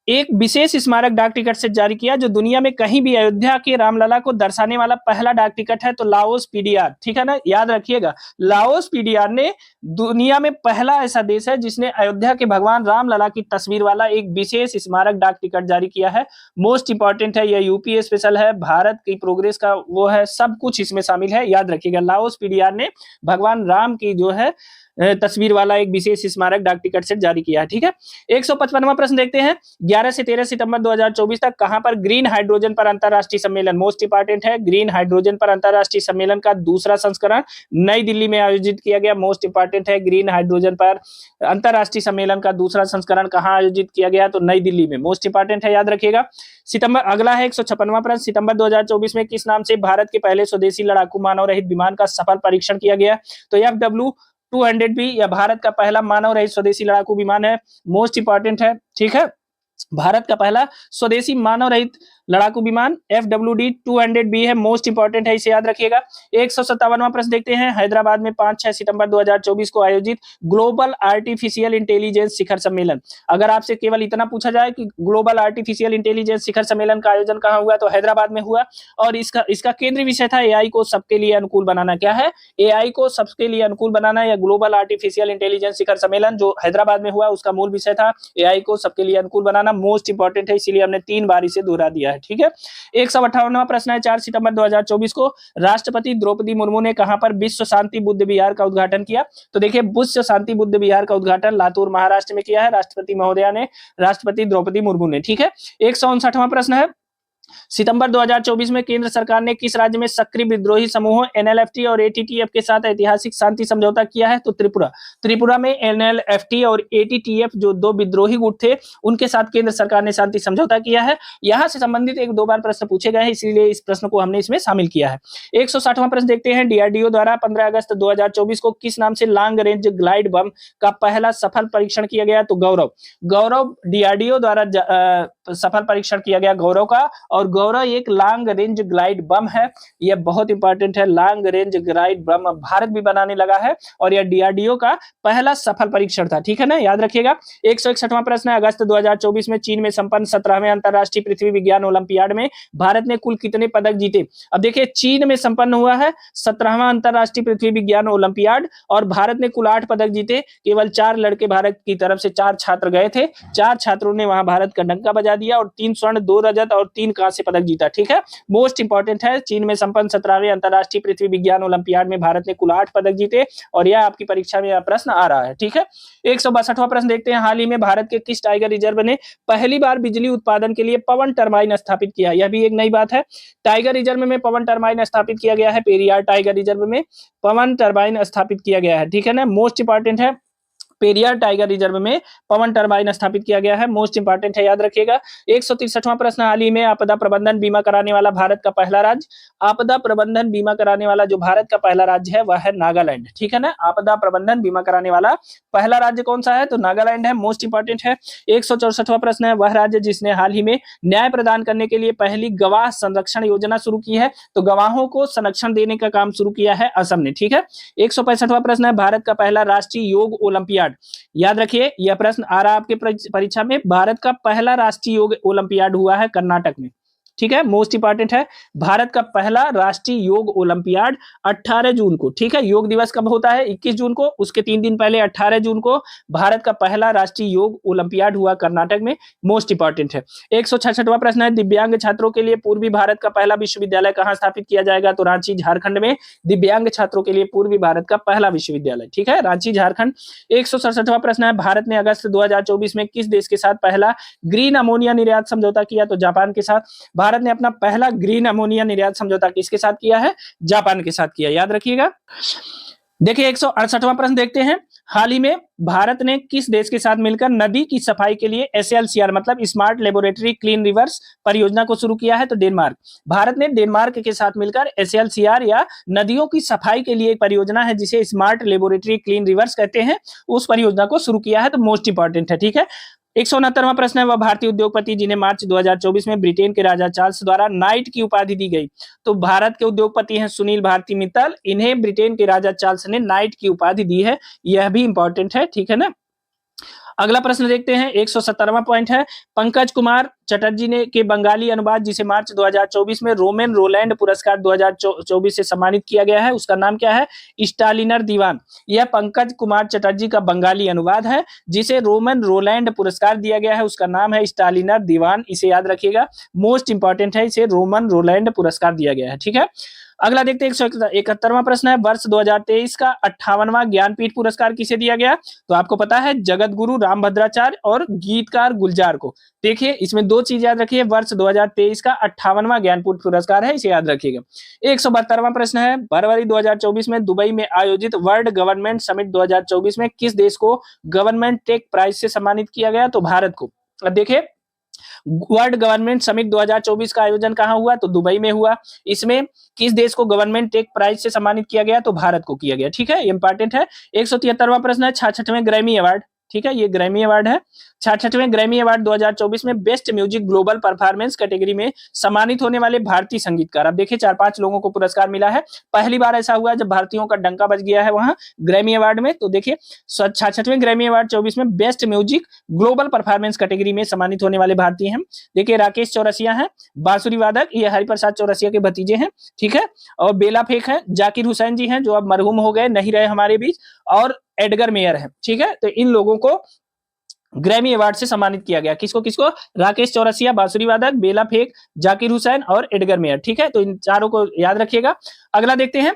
एक विशेष स्मारक डाक टिकट से जारी किया जो दुनिया में कहीं भी अयोध्या के रामलला को दर्शाने वाला पहला डाक टिकट है? तो लाओस पीडीआर। ठीक है ना, याद रखिएगा, लाओस पीडीआर ने दुनिया में पहला ऐसा देश है जिसने अयोध्या के भगवान रामलला की तस्वीर वाला एक विशेष स्मारक डाक टिकट जारी किया है। मोस्ट इंपॉर्टेंट है, यह यूपीए स्पेशल है, भारत की प्रोग्रेस का वो है, सब कुछ इसमें शामिल है, याद रखिएगा। लाओस पीडीआर ने भगवान राम की जो है तस्वीर वाला एक विशेष स्मारक डाक टिकट से जारी किया है। ठीक है, 155वां प्रश्न देखते हैं, 11 से 13 सितंबर 2024 तक कहां पर ग्रीन हाइड्रोजन पर अंतरराष्ट्रीय सम्मेलन, मोस्ट इंपॉर्टेंट है, ग्रीन हाइड्रोजन पर अंतरराष्ट्रीय सम्मेलन का दूसरा संस्करण नई दिल्ली में आयोजित किया गया। मोस्ट इंपॉर्टेंट है, ग्रीन हाइड्रोजन पर अंतरराष्ट्रीय सम्मेलन का दूसरा संस्करण कहां आयोजित किया गया? तो नई दिल्ली में। मोस्ट इंपॉर्टेंट है, याद रखिएगा। सितंबर अगला है 156वां प्रश्न, सितंबर 2024 में किस नाम से भारत के पहले स्वदेशी लड़ाकू मानव रहित विमान का सफल परीक्षण किया गया? तो FW-200B या भारत का पहला मानव रहित स्वदेशी लड़ाकू विमान है। मोस्ट इंपॉर्टेंट है, ठीक है, भारत का पहला स्वदेशी मानव रहित लड़ाकू विमान FWD-200B है। मोस्ट इंपॉर्टेंट है, इसे याद रखिएगा। 157वां प्रश्न देखते हैं, हैदराबाद में 5-6 सितंबर 2024 को आयोजित ग्लोबल आर्टिफिशियल इंटेलिजेंस शिखर सम्मेलन, अगर आपसे केवल इतना पूछा जाए कि ग्लोबल आर्टिफिशियल इंटेलिजेंस शिखर सम्मेलन का आयोजन कहां हुआ? तो हैदराबाद में हुआ और इसका केंद्रीय विषय था एआई को सबके लिए अनुकूल बनाना। क्या है? एआई को सबके लिए अनुकूल बनाना। या ग्लोबल आर्टिफिशियल इंटेलिजेंस शिखर सम्मेलन जो हैदराबाद में हुआ उसका मूल विषय था एआई को सबके लिए अनुकूल बनाना। मोस्ट इंपॉर्टेंट है, इसीलिए हमने 3 बार इसे दोहरा दिया है। ठीक है, 158वां प्रश्न है, 4 सितंबर 2024 को राष्ट्रपति द्रौपदी मुर्मू ने कहां पर विश्व शांति बुद्ध विहार का उद्घाटन किया? तो देखिए विश्व शांति बुद्ध विहार का उद्घाटन लातूर महाराष्ट्र में किया है राष्ट्रपति महोदया ने, राष्ट्रपति द्रौपदी मुर्मू ने। ठीक है, 159वां प्रश्न है, सितंबर 2024 में केंद्र सरकार ने किस राज्य में सक्रिय विद्रोही समूहों एनएलएफटी और एटीटीएफ के साथ ऐतिहासिक शांति समझौता किया है? तो त्रिपुरा। त्रिपुरा में एनएलएफटी और एटीटीएफ जो दो विद्रोही गुट थे उनके साथ केंद्र सरकार ने शांति समझौता किया है। यहां से संबंधित एक दो बार प्रश्न पूछे गए हैं, इसलिए इस प्रश्न को हमने इसमें शामिल किया है। 160वां प्रश्न देखते हैं। डीआरडीओ द्वारा 15 अगस्त 2024 को किस नाम से लॉन्ग रेंज ग्लाइड बम का पहला सफल परीक्षण किया गया? तो गौरव। गौरव डीआरडीओ द्वारा सफल परीक्षण किया गया गौरव का, और गौरव एक लॉन्ग रेंज ग्लाइड बम है। यह बहुत इंपॉर्टेंट है, long range glide bomb Bharat भी बनाने लगा है और यह डीआरडीओ का पहला सफल परीक्षण था। ठीक है ना, याद रखिएगा। 161वां प्रश्न है। अगस्त 2024 में चीन में संपन्न 17वें अंतरराष्ट्रीय पृथ्वी विज्ञान ओलंपियाड में भारत ने कुल कितने पदक जीते? अब देखिए, चीन में संपन्न हुआ है 17वां अंतरराष्ट्रीय पृथ्वी विज्ञान ओलंपियाड और भारत ने कुल 8 पदक जीते। केवल 4 लड़के भारत की तरफ से 4 छात्र गए थे, 4 छात्रों ने वहां भारत का डंका बजा दिया और 3 स्वर्ण 2 रजत और 3 कांस्य पदक जीता। ठीक है, मोस्ट इंपॉर्टेंट है। चीन में संपन्न 17वें अंतरराष्ट्रीय पृथ्वी विज्ञान ओलंपियाड में भारत ने कुल 8 पदक जीते और यह आपकी परीक्षा में यह प्रश्न आ रहा है। ठीक है, 162वां प्रश्न देखते हैं। हाल ही में भारत के किस टाइगर रिजर्व ने पहली बार बिजली उत्पादन के लिए पवन टरबाइन स्थापित किया? यह भी एक नई बात है। टाइगर रिजर्व में पवन टरबाइन स्थापित किया गया है। पेरियार टाइगर रिजर्व में पवन टरबाइन स्थापित किया गया है। ठीक है ना, मोस्ट इंपॉर्टेंट है। पेरियार टाइगर रिजर्व में पवन टरबाइन स्थापित किया गया है, मोस्ट इंपॉर्टेंट है, याद रखिएगा। 163वां प्रश्न। हाल ही में आपदा प्रबंधन बीमा कराने वाला भारत का पहला राज्य? आपदा प्रबंधन बीमा कराने वाला जो भारत का पहला राज्य है वह है नागालैंड। ठीक है ना, आपदा प्रबंधन बीमा कराने वाला पहला राज्य कौन सा है? तो नागालैंड है, मोस्ट इंपॉर्टेंट है। 164वां प्रश्न है। वह राज्य जिसने हाल ही में न्याय प्रदान करने के लिए पहली गवाह संरक्षण योजना शुरू की है? तो गवाहों को संरक्षण देने का काम शुरू किया है असम ने। ठीक है, 165वां प्रश्न है। भारत का पहला राष्ट्रीय योग ओलंपियाड? याद रखिए, यह प्रश्न आ रहा है आपके परीक्षा में। भारत का पहला राष्ट्रीय योग ओलंपियाड हुआ है कर्नाटक में। ठीक है, मोस्ट इंपॉर्टेंट है। भारत का पहला राष्ट्रीय योग ओलंपियाड 18 जून को। ठीक है, योग दिवस कब होता है? 21 जून को, उसके 3 दिन पहले 18 जून को भारत का पहला राष्ट्रीय योग ओलंपियाड हुआ कर्नाटक में, मोस्ट इंपॉर्टेंट है। 166वां प्रश्न है। दिव्यांग छात्रों के लिए पूर्वी भारत का पहला विश्वविद्यालय कहां स्थापित किया जाएगा? तो रांची झारखंड में दिव्यांग छात्रों के लिए पूर्वी भारत का पहला विश्वविद्यालय। ठीक है, रांची झारखंड। 167वां प्रश्न है। भारत ने अगस्त 2024 में किस देश के साथ पहला ग्रीन अमोनिया निर्यात समझौता किया? तो जापान के साथ। भारत ने अपना पहला ग्रीन अमोनिया निर्यात समझौता किसके साथ किया है? जापान के साथ किया, याद रखिएगा। देखिए, 168वां प्रश्न देखते हैं। हाल ही में भारत ने किस देश के साथ मिलकर नदी की सफाई के लिए SLCR मतलब स्मार्ट लेबोरेटरी क्लीन रिवर्स परियोजना को शुरू किया है? तो डेनमार्क। भारत ने डेनमार्क के साथ मिलकर SLCR या नदियों की सफाई के लिए एक परियोजना है जिसे स्मार्ट लेबोरेटरी क्लीन रिवर्स कहते हैं, उस परियोजना को शुरू किया है। तो मोस्ट इंपॉर्टेंट है। ठीक है, 169वां प्रश्न है। वह भारतीय उद्योगपति जिन्हें मार्च 2024 में ब्रिटेन के राजा चार्ल्स द्वारा नाइट की उपाधि दी गई? तो भारत के उद्योगपति हैं सुनील भारती मित्तल, इन्हें ब्रिटेन के राजा चार्ल्स ने नाइट की उपाधि दी है, यह भी इंपॉर्टेंट है। ठीक है ना, अगला प्रश्न देखते हैं। 170वां पॉइंट है। पंकज कुमार चटर्जी ने के बंगाली अनुवाद जिसे मार्च 2024 में रोमन रोलैंड पुरस्कार 2024 से सम्मानित किया गया है, उसका नाम क्या है? स्टालिनर दीवान। यह पंकज कुमार चटर्जी का बंगाली अनुवाद है जिसे रोमन रोलैंड पुरस्कार दिया गया है, उसका नाम है स्टालिनर दीवान। इसे याद रखिएगा, मोस्ट इंपॉर्टेंट है, इसे रोमन रोलैंड पुरस्कार दिया गया है। ठीक है, अगला देखते हैं। 171वां प्रश्न है। वर्ष 2023 का 58वां ज्ञानपीठ पुरस्कार किसे दिया गया? तो आपको पता है, जगत गुरु रामभद्राचार्य और गीतकार गुलजार को। देखिए, इसमें 2 चीज याद रखिए। वर्ष 2023 का 58वां ज्ञानपीठ पुरस्कार है, इसे याद रखिएगा। 172वां प्रश्न है। फरवरी 2024 में दुबई में आयोजित वर्ल्ड गवर्नमेंट समिट 2024 में किस देश को गवर्नमेंट टेक प्राइज से सम्मानित किया गया? तो भारत को। अब देखिए, वर्ल्ड गवर्नमेंट समिट 2024 का आयोजन कहां हुआ? तो दुबई में हुआ। इसमें किस देश को गवर्नमेंट टेक प्राइज से सम्मानित किया गया? तो भारत को किया गया। ठीक है, इंपॉर्टेंट है। 173वां प्रश्न है। 66वें ग्रैमी अवार्ड, ठीक है, ये ग्रैमी अवार्ड है। 66वें ग्रैमी अवार्ड 2024 में best music global performance category में सम्मानित होने वाले भारतीय संगीतकार। अब देखिए, 4-5 लोगों को पुरस्कार मिला है। पहली बार ऐसा हुआ जब भारतीयों का डंका बज गया है वहां ग्रैमी अवार्ड में। तो देखिए, 66वें ग्रैमी अवार्ड 24 में best music global performance category में सम्मानित होने वाले भारतीय हैं। देखिए, राकेश चौरसिया हैं, बांसुरी वादक, ये हरिप्रसाद चौरसिया के भतीजे हैं। ठीक है, और बेला फेक है, जाकिर हुसैन जी हैं जो अब मरहूम हो गए, नहीं रहे हमारे बीच, और एडगर मेयर है। ठीक है, तो इन लोगों को ग्रैमी अवार्ड से सम्मानित किया गया। किसको किसको? राकेश चौरसिया, बांसुरी वादक, बेला फेक, जाकिर हुसैन और एडगर मेयर। ठीक है, तो इन चारों को याद रखिएगा। अगला देखते हैं।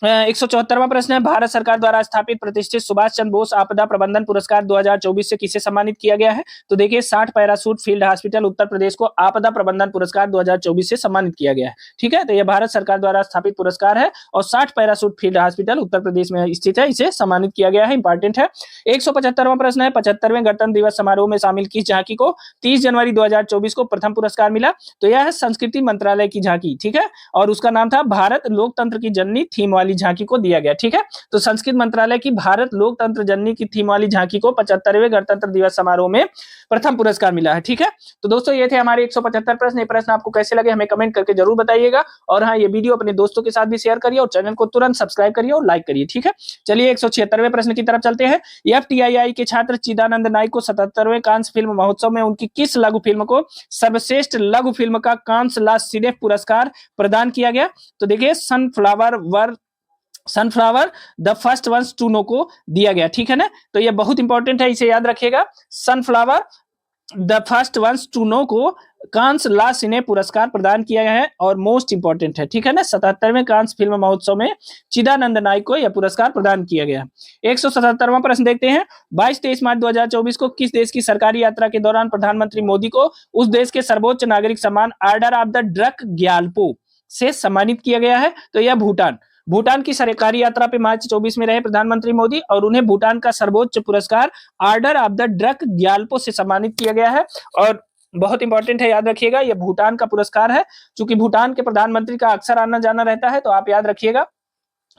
174वां प्रश्न है, भारत सरकार द्वारा स्थापित प्रतिष्ठित सुभाष चंद्र बोस आपदा प्रबंधन पुरस्कार 2024 से किसे सम्मानित किया गया है? तो देखिए 60 parachute field hospital Uttar Pradesh को आपदा प्रबंधन पुरस्कार 2024 से सम्मानित किया गया है। ठीक है, तो यह भारत सरकार द्वारा स्थापित पुरस्कार है और 60 parachute field hospital Uttar Pradesh में स्थित है, इसे सम्मानित किया गया है, इंपॉर्टेंट है। 175वां प्रश्न है, 75वें गणतंत्र दिवस समारोह में शामिल किस झांकी को 30 जनवरी 2024 को प्रथम पुरस्कार मिला? तो यह है संस्कृति मंत्रालय की झांकी। ठीक है, और उसका नाम था भारत लोकतंत्र की जननी थीम वाली झांकी को दिया गया। ठीक है, तो संस्कृत मंत्रालय की भारत लोकतंत्र जननी की थीम वाली झांकी को 75वें गणतंत्र दिवस समारोह में प्रथम पुरस्कार मिला है। ठीक है, तो दोस्तों ये थे हमारे 175 प्रश्न। ये प्रश्न आपको कैसे लगे हमें कमेंट करके जरूर बताइएगा, और हाँ, ये वीडियो अपने दोस्तों के साथ भी शेयर करिए और चैनल को तुरंत सब्सक्राइब करिए और लाइक करिए। ठीक है, चलिए 176वें प्रश्न की तरफ चलते हैं। एफटीआईआई के छात्र चिदानंद नाइक को 77वें कांस्य फिल्म महोत्सव में उनकी किस लघु फिल्म को सर्वश्रेष्ठ लघु फिल्म का कांस्य ला सिनेफ पुरस्कार प्रदान किया गया? तो देखिए sunflower the first ones to know को दिया गया। ठीक है ना, तो ये बहुत इंपॉर्टेंट है, इसे याद रखिएगा। Sunflower the first ones to know को कांस ला सिने पुरस्कार प्रदान किया गया है और मोस्ट इंपॉर्टेंट है। ठीक है ना, 77वें कांस फिल्म महोत्सव में चिदानंद नाइक को यह पुरस्कार प्रदान किया गया। 177वां प्रश्न देखते हैं। 22-23 मार्च 2024 को किस देश की सरकारी यात्रा के दौरान प्रधानमंत्री मोदी को उस देश के सर्वोच्च नागरिक सम्मान order of the drug Gyalpo से सम्मानित किया गया है? तो यह भूटान की सरकारी यात्रा पे मार्च 24 में रहे प्रधानमंत्री मोदी और उन्हें भूटान का सर्वोच्च पुरस्कार order of the drug Gyalpo से सम्मानित किया गया है। और बहुत इंपॉर्टेंट है, याद रखिएगा, यह भूटान का पुरस्कार है। चूंकि भूटान के प्रधानमंत्री का अक्सर आना जाना रहता है, तो आप याद रखिएगा।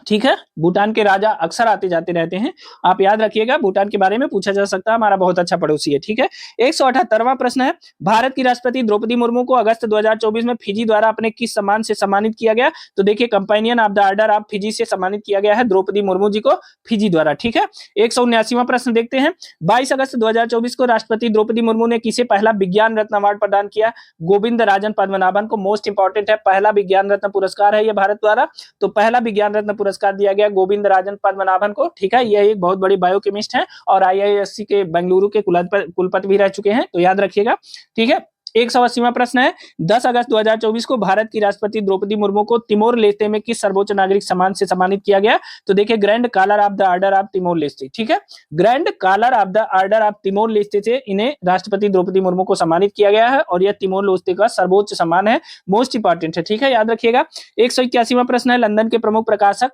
ठीक है, भूटान के राजा अक्सर आते जाते रहते हैं, आप याद रखिएगा, भूटान के बारे में पूछा जा सकता है, हमारा बहुत अच्छा पड़ोसी है। ठीक है, 178वां प्रश्न है। भारत की राष्ट्रपति द्रौपदी मुर्मू को अगस्त 2024 में फिजी द्वारा अपने किस सम्मान से सम्मानित किया गया? तो देखिए companion of the order of Fiji से सम्मानित किया गया है द्रौपदी मुर्मू जी को फिजी द्वारा। ठीक है, 179वां प्रश्न देखते हैं। 22 अगस्त 2024 को राष्ट्रपति द्रौपदी मुर्मू ने किसे पहला विज्ञान रत्न अवार्ड प्रदान किया? गोविंद राजन पद्मनाभन को। मोस्ट इंपॉर्टेंट है, पहला विज्ञान रत्न पुरस्कार है यह भारत द्वारा, तो पहला विज्ञान रत्न पुरस्कार दिया गया गोविंद राजन पद्मनाभन को। ठीक है, यह एक बहुत बड़ी बायोकेमिस्ट है और आईआईएससी के बेंगलुरु के कुलपति भी रह चुके हैं, तो याद रखिएगा। ठीक है, 180वां प्रश्न है। 10 अगस्त 2024 को भारत की राष्ट्रपति द्रौपदी मुर्मू को तिमोर लेस्ते में किस सर्वोच्च नागरिक सम्मान से सम्मानित किया गया? तो देखिए grand collar of the order of Timor Leste. ठीक है, grand collar of the order of Timor Leste से इन्हें राष्ट्रपति द्रौपदी मुर्मू को सम्मानित किया गया है और यह तिमोर लेस्ते का सर्वोच्च सम्मान है, मोस्ट इंपॉर्टेंट है। ठीक है, याद रखिएगा। 181वां प्रश्न है। लंदन के प्रमुख प्रकाशक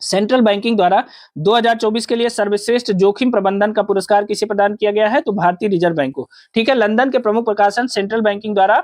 सेंट्रल बैंकिंग द्वारा 2024 के लिए सर्वश्रेष्ठ जोखिम प्रबंधन का पुरस्कार किसे प्रदान किया गया है? तो भारतीय रिजर्व बैंक को। ठीक है, लंदन के प्रमुख प्रकाशन सेंट्रल बैंकिंग द्वारा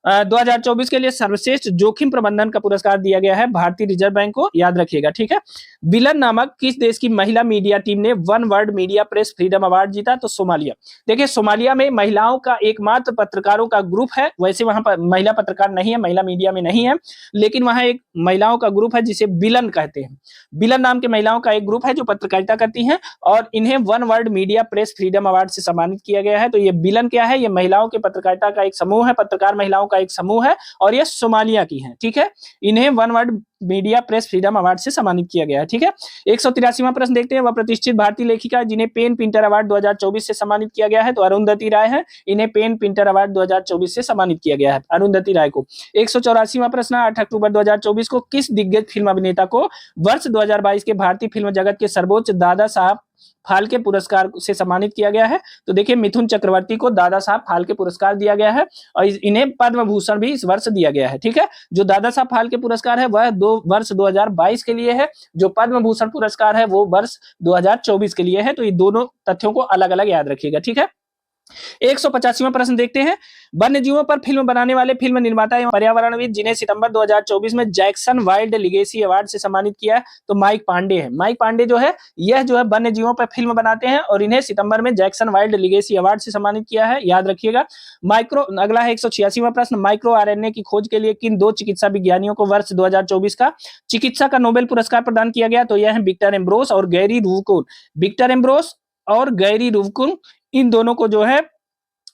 2024 के लिए सर्वश्रेष्ठ जोखिम प्रबंधन का पुरस्कार दिया गया है भारतीय रिजर्व बैंक को, याद रखिएगा। ठीक है, विलन नामक किस देश की महिला मीडिया टीम ने one world media press freedom award जीता? तो सोमालिया। देखिए सोमालिया में महिलाओं का एकमात्र पत्रकारों का ग्रुप है, वैसे वहां पर महिला पत्रकार नहीं है, महिला मीडिया में नहीं है, लेकिन वहां एक महिलाओं का ग्रुप है जिसे विलन कहते हैं। विलन नाम के महिलाओं का एक ग्रुप है जो पत्रकारिता करती हैं और इन्हें one world media press freedom award से सम्मानित किया गया है। तो ये विलन क्या है? ये महिलाओं के पत्रकारिता का एक समूह है, पत्रकार महिलाओं का एक समूह है और यह सोमालिया की है। ठीक है, इन्हें one world media press freedom award से सम्मानित किया गया है। ठीक है, 183वां प्रश्न देखते हैं। वह प्रतिष्ठित भारतीय लेखिका जिन्हें पेन पिंटर अवार्ड 2024 से सम्मानित किया गया है? तो अरुंधति राय है, इन्हें पेन पिंटर अवार्ड 2024 से सम्मानित किया गया है, अरुंधति राय को। 184वां प्रश्न, 8 अक्टूबर 2024 को किस दिग्गज फिल्म अभिनेता को वर्ष 2022 के भारतीय फिल्म जगत के सर्वोच्च दादा साहब फाल्के पुरस्कार से सम्मानित किया गया है? तो देखिए मिथुन चक्रवर्ती को दादा साहब फाल्के पुरस्कार दिया गया है और इन्हें पद्म भूषण भी इस वर्ष दिया गया है। ठीक है, जो दादा साहब फाल्के पुरस्कार है वह वर्ष 2022 के लिए है, जो पद्म भूषण पुरस्कार है वो वर्ष 2024 के लिए है। तो ये दोनों तथ्यों को अलग अलग याद रखिएगा। ठीक है, 185वां प्रश्न देखते हैं। वन्य जीवों पर फिल्म बनाने वाले फिल्म निर्माता एवं पर्यावरणविद जिन्हें सितंबर 2024 में जैक्सन वाइल्ड लिगेसी अवार्ड से सम्मानित किया है? तो माइक पांडे है। माइक पांडे जो है यह जो है वन्य जीवों पर फिल्म बनाते हैं और इन्हें सितंबर में जैक्सन वाइल्ड लिगेसी अवार्ड से सम्मानित किया है, याद रखिएगा। अगला है 186वां प्रश्न। माइक्रो आरएनए की खोज के लिए किन दो चिकित्सा विज्ञानियों को वर्ष 2024 का चिकित्सा का नोबेल पुरस्कार प्रदान किया गया? तो यह है विक्टर एम्ब्रोस और गैरी रूवकुन। विक्टर एम्ब्रोस और गैरी रूवकुन, इन दोनों को जो है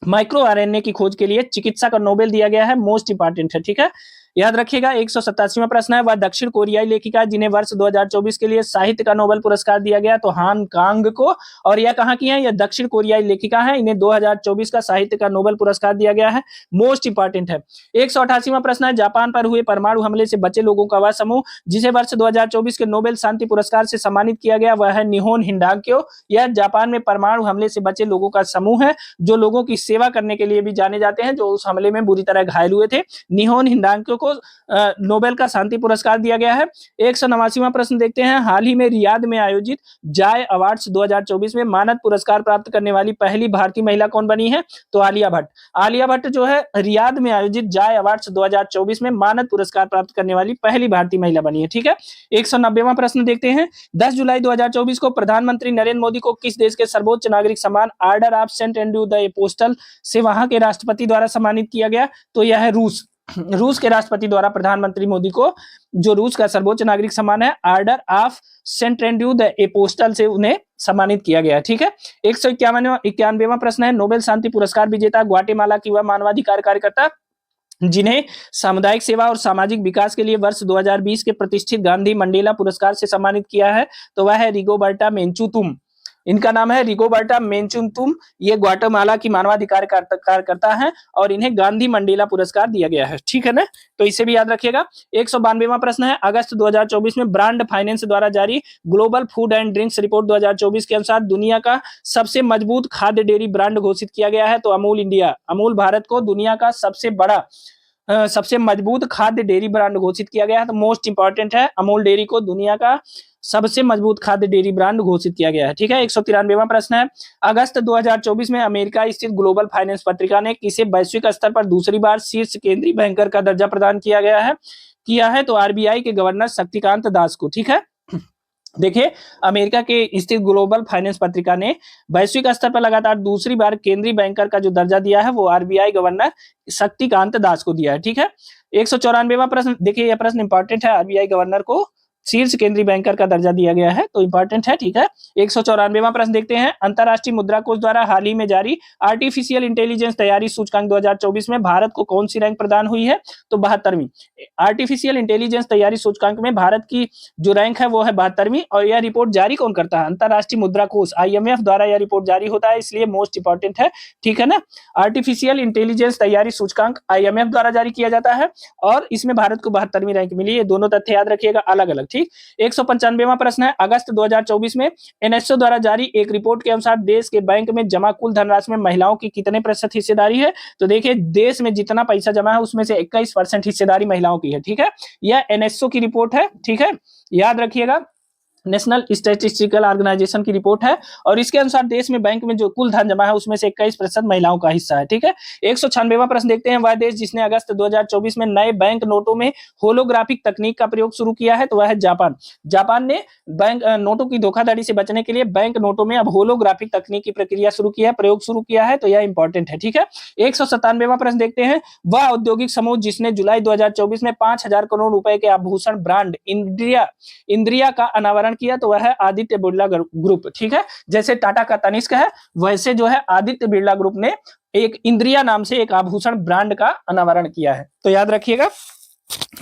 माइक्रो आरएनए की खोज के लिए चिकित्सा का नोबेल दिया गया है, मोस्ट इंपॉर्टेंट है। ठीक है, याद रखिएगा। 187वां प्रश्न है, वह दक्षिण कोरियाई लेखिका जिन्हें वर्ष 2024 के लिए साहित्य का नोबेल पुरस्कार दिया गया, तो हान कांग को। और यह कहाँ की है? यह दक्षिण कोरियाई लेखिका है, इन्हें 2024 का साहित्य का नोबेल पुरस्कार दिया गया है। मोस्ट इंपॉर्टेंट है। 188वां प्रश्न है, जापान पर हुए परमाणु हमले से बचे लोगों का वह समूह जिसे वर्ष 2024 के नोबेल शांति पुरस्कार से सम्मानित किया गया, वह है निहोन हिंडाक्यो। यह जापान में परमाणु हमले से बचे लोगों का समूह है, जो लोगों की सेवा करने के लिए भी जाने जाते हैं, जो उस हमले में बुरी तरह घायल हुए थे। निहोन हिंडाक्यो को नोबेल का शांति पुरस्कार दिया गया है। 189वां प्रश्न देखते हैं, हाल ही में रियाद में आयोजित जाय अवार्ड्स 2024 में मानद पुरस्कार प्राप्त करने वाली पहली भारतीय महिला कौन बनी है? तो आलिया भट्ट। आलिया भट्ट जो है रियाद में आयोजित जाय अवार्ड्स 2024 में मानद पुरस्कार प्राप्त करने वाली पहली भारतीय महिला बनी है। ठीक है। 190वां प्रश्न देखते हैं, 10 जुलाई 2024 को प्रधानमंत्री नरेंद्र मोदी को किस देश के सर्वोच्च नागरिक सम्मान order of Saint Andrew the apostle से वहां के राष्ट्रपति द्वारा सम्मानित किया गया? तो यह है रूस। रूस के राष्ट्रपति द्वारा प्रधानमंत्री मोदी को जो रूस का सर्वोच्च नागरिक सम्मान है order of Saint Andrew the apostle से उन्हें सम्मानित किया गया। ठीक है। 191वां प्रश्न है, नोबेल शांति पुरस्कार विजेता ग्वाटेमाला की वह मानवाधिकार कार्यकर्ता जिन्हें सामुदायिक सेवा और सामाजिक विकास के लिए वर्ष 2020 के प्रतिष्ठित गांधी मंडेला पुरस्कार से सम्मानित किया है, तो वह है रिगोबर्टा मेंचुतुम। इनका नाम है रिगोबर्टा मेंचुतुम। ये ग्वाटेमाला की मानवाधिकार कार्यकर्ता हैं और इन्हें गांधी मंडेला पुरस्कार दिया गया है। ठीक है ना, तो इसे भी याद रखिएगा। 192वां प्रश्न है, अगस्त 2024 में ब्रांड फाइनेंस द्वारा जारी global food and drinks report 2024 के अनुसार दुनिया का सबसे मजबूत खाद्य डेयरी ब्रांड घोषित किया गया है, तो अमूल इंडिया। अमूल भारत को दुनिया का सबसे मजबूत खाद्य डेयरी ब्रांड घोषित किया गया है, तो मोस्ट इंपॉर्टेंट है, अमूल डेयरी को दुनिया का सबसे मजबूत खाद्य डेयरी ब्रांड घोषित किया गया है। ठीक है। 193वां प्रश्न है, अगस्त 2024 में अमेरिका स्थित ग्लोबल फाइनेंस पत्रिका ने किसे वैश्विक स्तर पर दूसरी बार शीर्ष केंद्रीय बैंकर का दर्जा प्रदान किया है तो आरबीआई के गवर्नर शक्तिकांत दास को। ठीक है। देखिए, अमेरिका के स्थित ग्लोबल फाइनेंस पत्रिका ने वैश्विक स्तर पर लगातार दूसरी बार केंद्रीय बैंकर का जो दर्जा दिया है वो आरबीआई गवर्नर शक्तिकांत दास को दिया है। ठीक है। 194वां प्रश्न देखिए, यह प्रश्न इंपॉर्टेंट है, आरबीआई गवर्नर को शीर्ष केंद्रीय बैंकर का दर्जा दिया गया है, तो इंपॉर्टेंट है। ठीक है। 194वां प्रश्न देखते हैं, अंतरराष्ट्रीय मुद्रा कोष द्वारा हाल ही में जारी आर्टिफिशियल इंटेलिजेंस तैयारी सूचकांक 2024 में भारत को कौन सी रैंक प्रदान हुई है? तो 72वीं। आर्टिफिशियल इंटेलिजेंस तैयारी सूचकांक में भारत की जो रैंक है वो है 72वीं। और यह रिपोर्ट जारी कौन करता है? अंतरराष्ट्रीय मुद्रा कोष IMF द्वारा यह रिपोर्ट जारी होता है, इसलिए मोस्ट इंपॉर्टेंट है। ठीक है ना। आर्टिफिशियल इंटेलिजेंस तैयारी सूचकांक IMF द्वारा जारी किया जाता है और इसमें भारत को 72वीं रैंक मिली। ये दोनों तथ्य याद रखिएगा अलग अलग। ठीक। 195वां प्रश्न है, अगस्त 2024 में एनएसओ द्वारा जारी एक रिपोर्ट के अनुसार देश के बैंक में जमा कुल धनराशि में महिलाओं की कितने प्रतिशत हिस्सेदारी है? तो देखिए, देश में जितना पैसा जमा है उसमें से 21% हिस्सेदारी महिलाओं की है। ठीक है। यह एनएसओ की रिपोर्ट है। ठीक है, याद रखिएगा, नेशनल स्टैटिस्टिकल ऑर्गेनाइजेशन की रिपोर्ट है और इसके अनुसार देश में बैंक में जो कुल धन जमा है उसमें से 21% महिलाओं का हिस्सा है। ठीक है। 196वां प्रश्न देखते हैं, वह देश जिसने अगस्त 2024 में नए बैंक नोटों में होलोग्राफिक तकनीक का प्रयोग शुरू किया है, तो वह है जापान। जापान ने बैंक नोटों की धोखाधड़ी से बचने के लिए बैंक नोटों में अब होलोग्राफिक तकनीक की प्रक्रिया शुरू किया है, प्रयोग शुरू किया है, तो यह इंपॉर्टेंट है। ठीक है। 197वां प्रश्न देखते हैं, वह औद्योगिक समूह जिसने जुलाई 2024 में 5,000 करोड़ रुपए के आभूषण ब्रांड इंद्रिया का अनावरण किया, तो वह है आदित्य बिरला ग्रुप। ठीक है। जैसे टाटा का तनिष्क है, वैसे जो है आदित्य बिरला ग्रुप ने एक इंद्रिया नाम से एक आभूषण ब्रांड का अनावरण किया है, तो याद रखिएगा।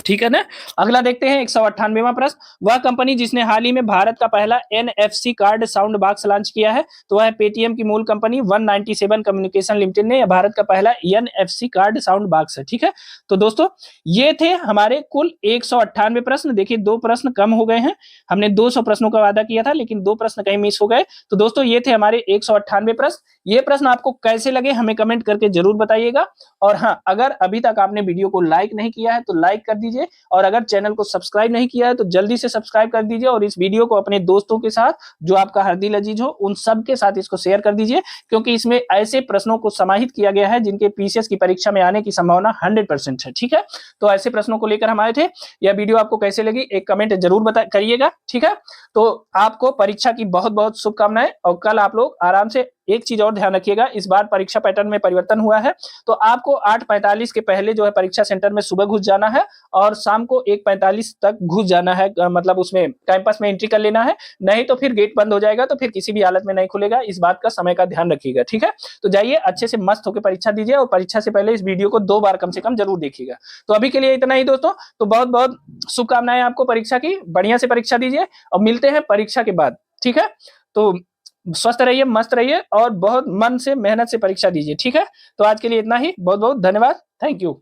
ठीक है ना। अगला देखते हैं 198वां प्रश्न, वह कंपनी जिसने हाल ही में भारत का पहला NFC card sound box launch किया है, तो वह पेटीएम की मूल कंपनी 197 कम्युनिकेशन लिमिटेड ने भारत का पहला NFC कार्ड साउंड बॉक्स है। ठीक है। तो दोस्तों, ये थे हमारे कुल 198 प्रश्न। देखिए, 2 प्रश्न कम हो गए हैं, हमने 200 प्रश्नों का वादा किया था लेकिन 2 प्रश्न कहीं मिस हो गए। तो दोस्तों, ये थे हमारे 198 प्रश्न। ये प्रश्न आपको कैसे लगे हमें कमेंट करके जरूर बताइएगा। और हाँ, अगर अभी तक आपने वीडियो को लाइक नहीं किया है तो लाइक कर दीजिए और अगर चैनल को सब्सक्राइब नहीं किया है तो जल्दी से सब्सक्राइब कर दीजिए और इस वीडियो को अपने दोस्तों के साथ, जो आपका हरदिल अजीज हो, उन सब के साथ इसको शेयर कर दीजिए, क्योंकि इसमें ऐसे प्रश्नों को समाहित किया गया है जिनके पीसीएस की परीक्षा में आने की संभावना 100% है। ठीक है। तो ऐसे प्रश्नों को लेकर हम आए थे। यह वीडियो आपको कैसे लगी एक कमेंट जरूर करिएगा। ठीक है। तो आपको परीक्षा की बहुत बहुत शुभकामनाएं और कल आप लोग आराम से एक चीज और ध्यान रखिएगा, इस बार परीक्षा पैटर्न में परिवर्तन हुआ है, तो आपको 8:45 के पहले जो है परीक्षा सेंटर में सुबह घुस जाना है और शाम को 1:45 तक घुस जाना है, मतलब उसमें कैंपस में एंट्री कर लेना है, नहीं तो फिर गेट बंद हो जाएगा, तो फिर किसी भी हालत में नहीं खुलेगा। इस बात का समय का ध्यान रखिएगा, ठीक है। तो जाइए अच्छे से मस्त होकर परीक्षा दीजिए और परीक्षा से पहले इस वीडियो को 2 बार कम से कम जरूर देखिएगा। तो अभी के लिए इतना ही दोस्तों, तो बहुत बहुत शुभकामनाएं आपको परीक्षा की, बढ़िया से परीक्षा दीजिए और मिलते हैं परीक्षा के बाद, ठीक है। तो स्वस्थ रहिए, मस्त रहिए और बहुत मन से मेहनत से परीक्षा दीजिए, ठीक है। तो आज के लिए इतना ही, बहुत बहुत धन्यवाद, थैंक यू।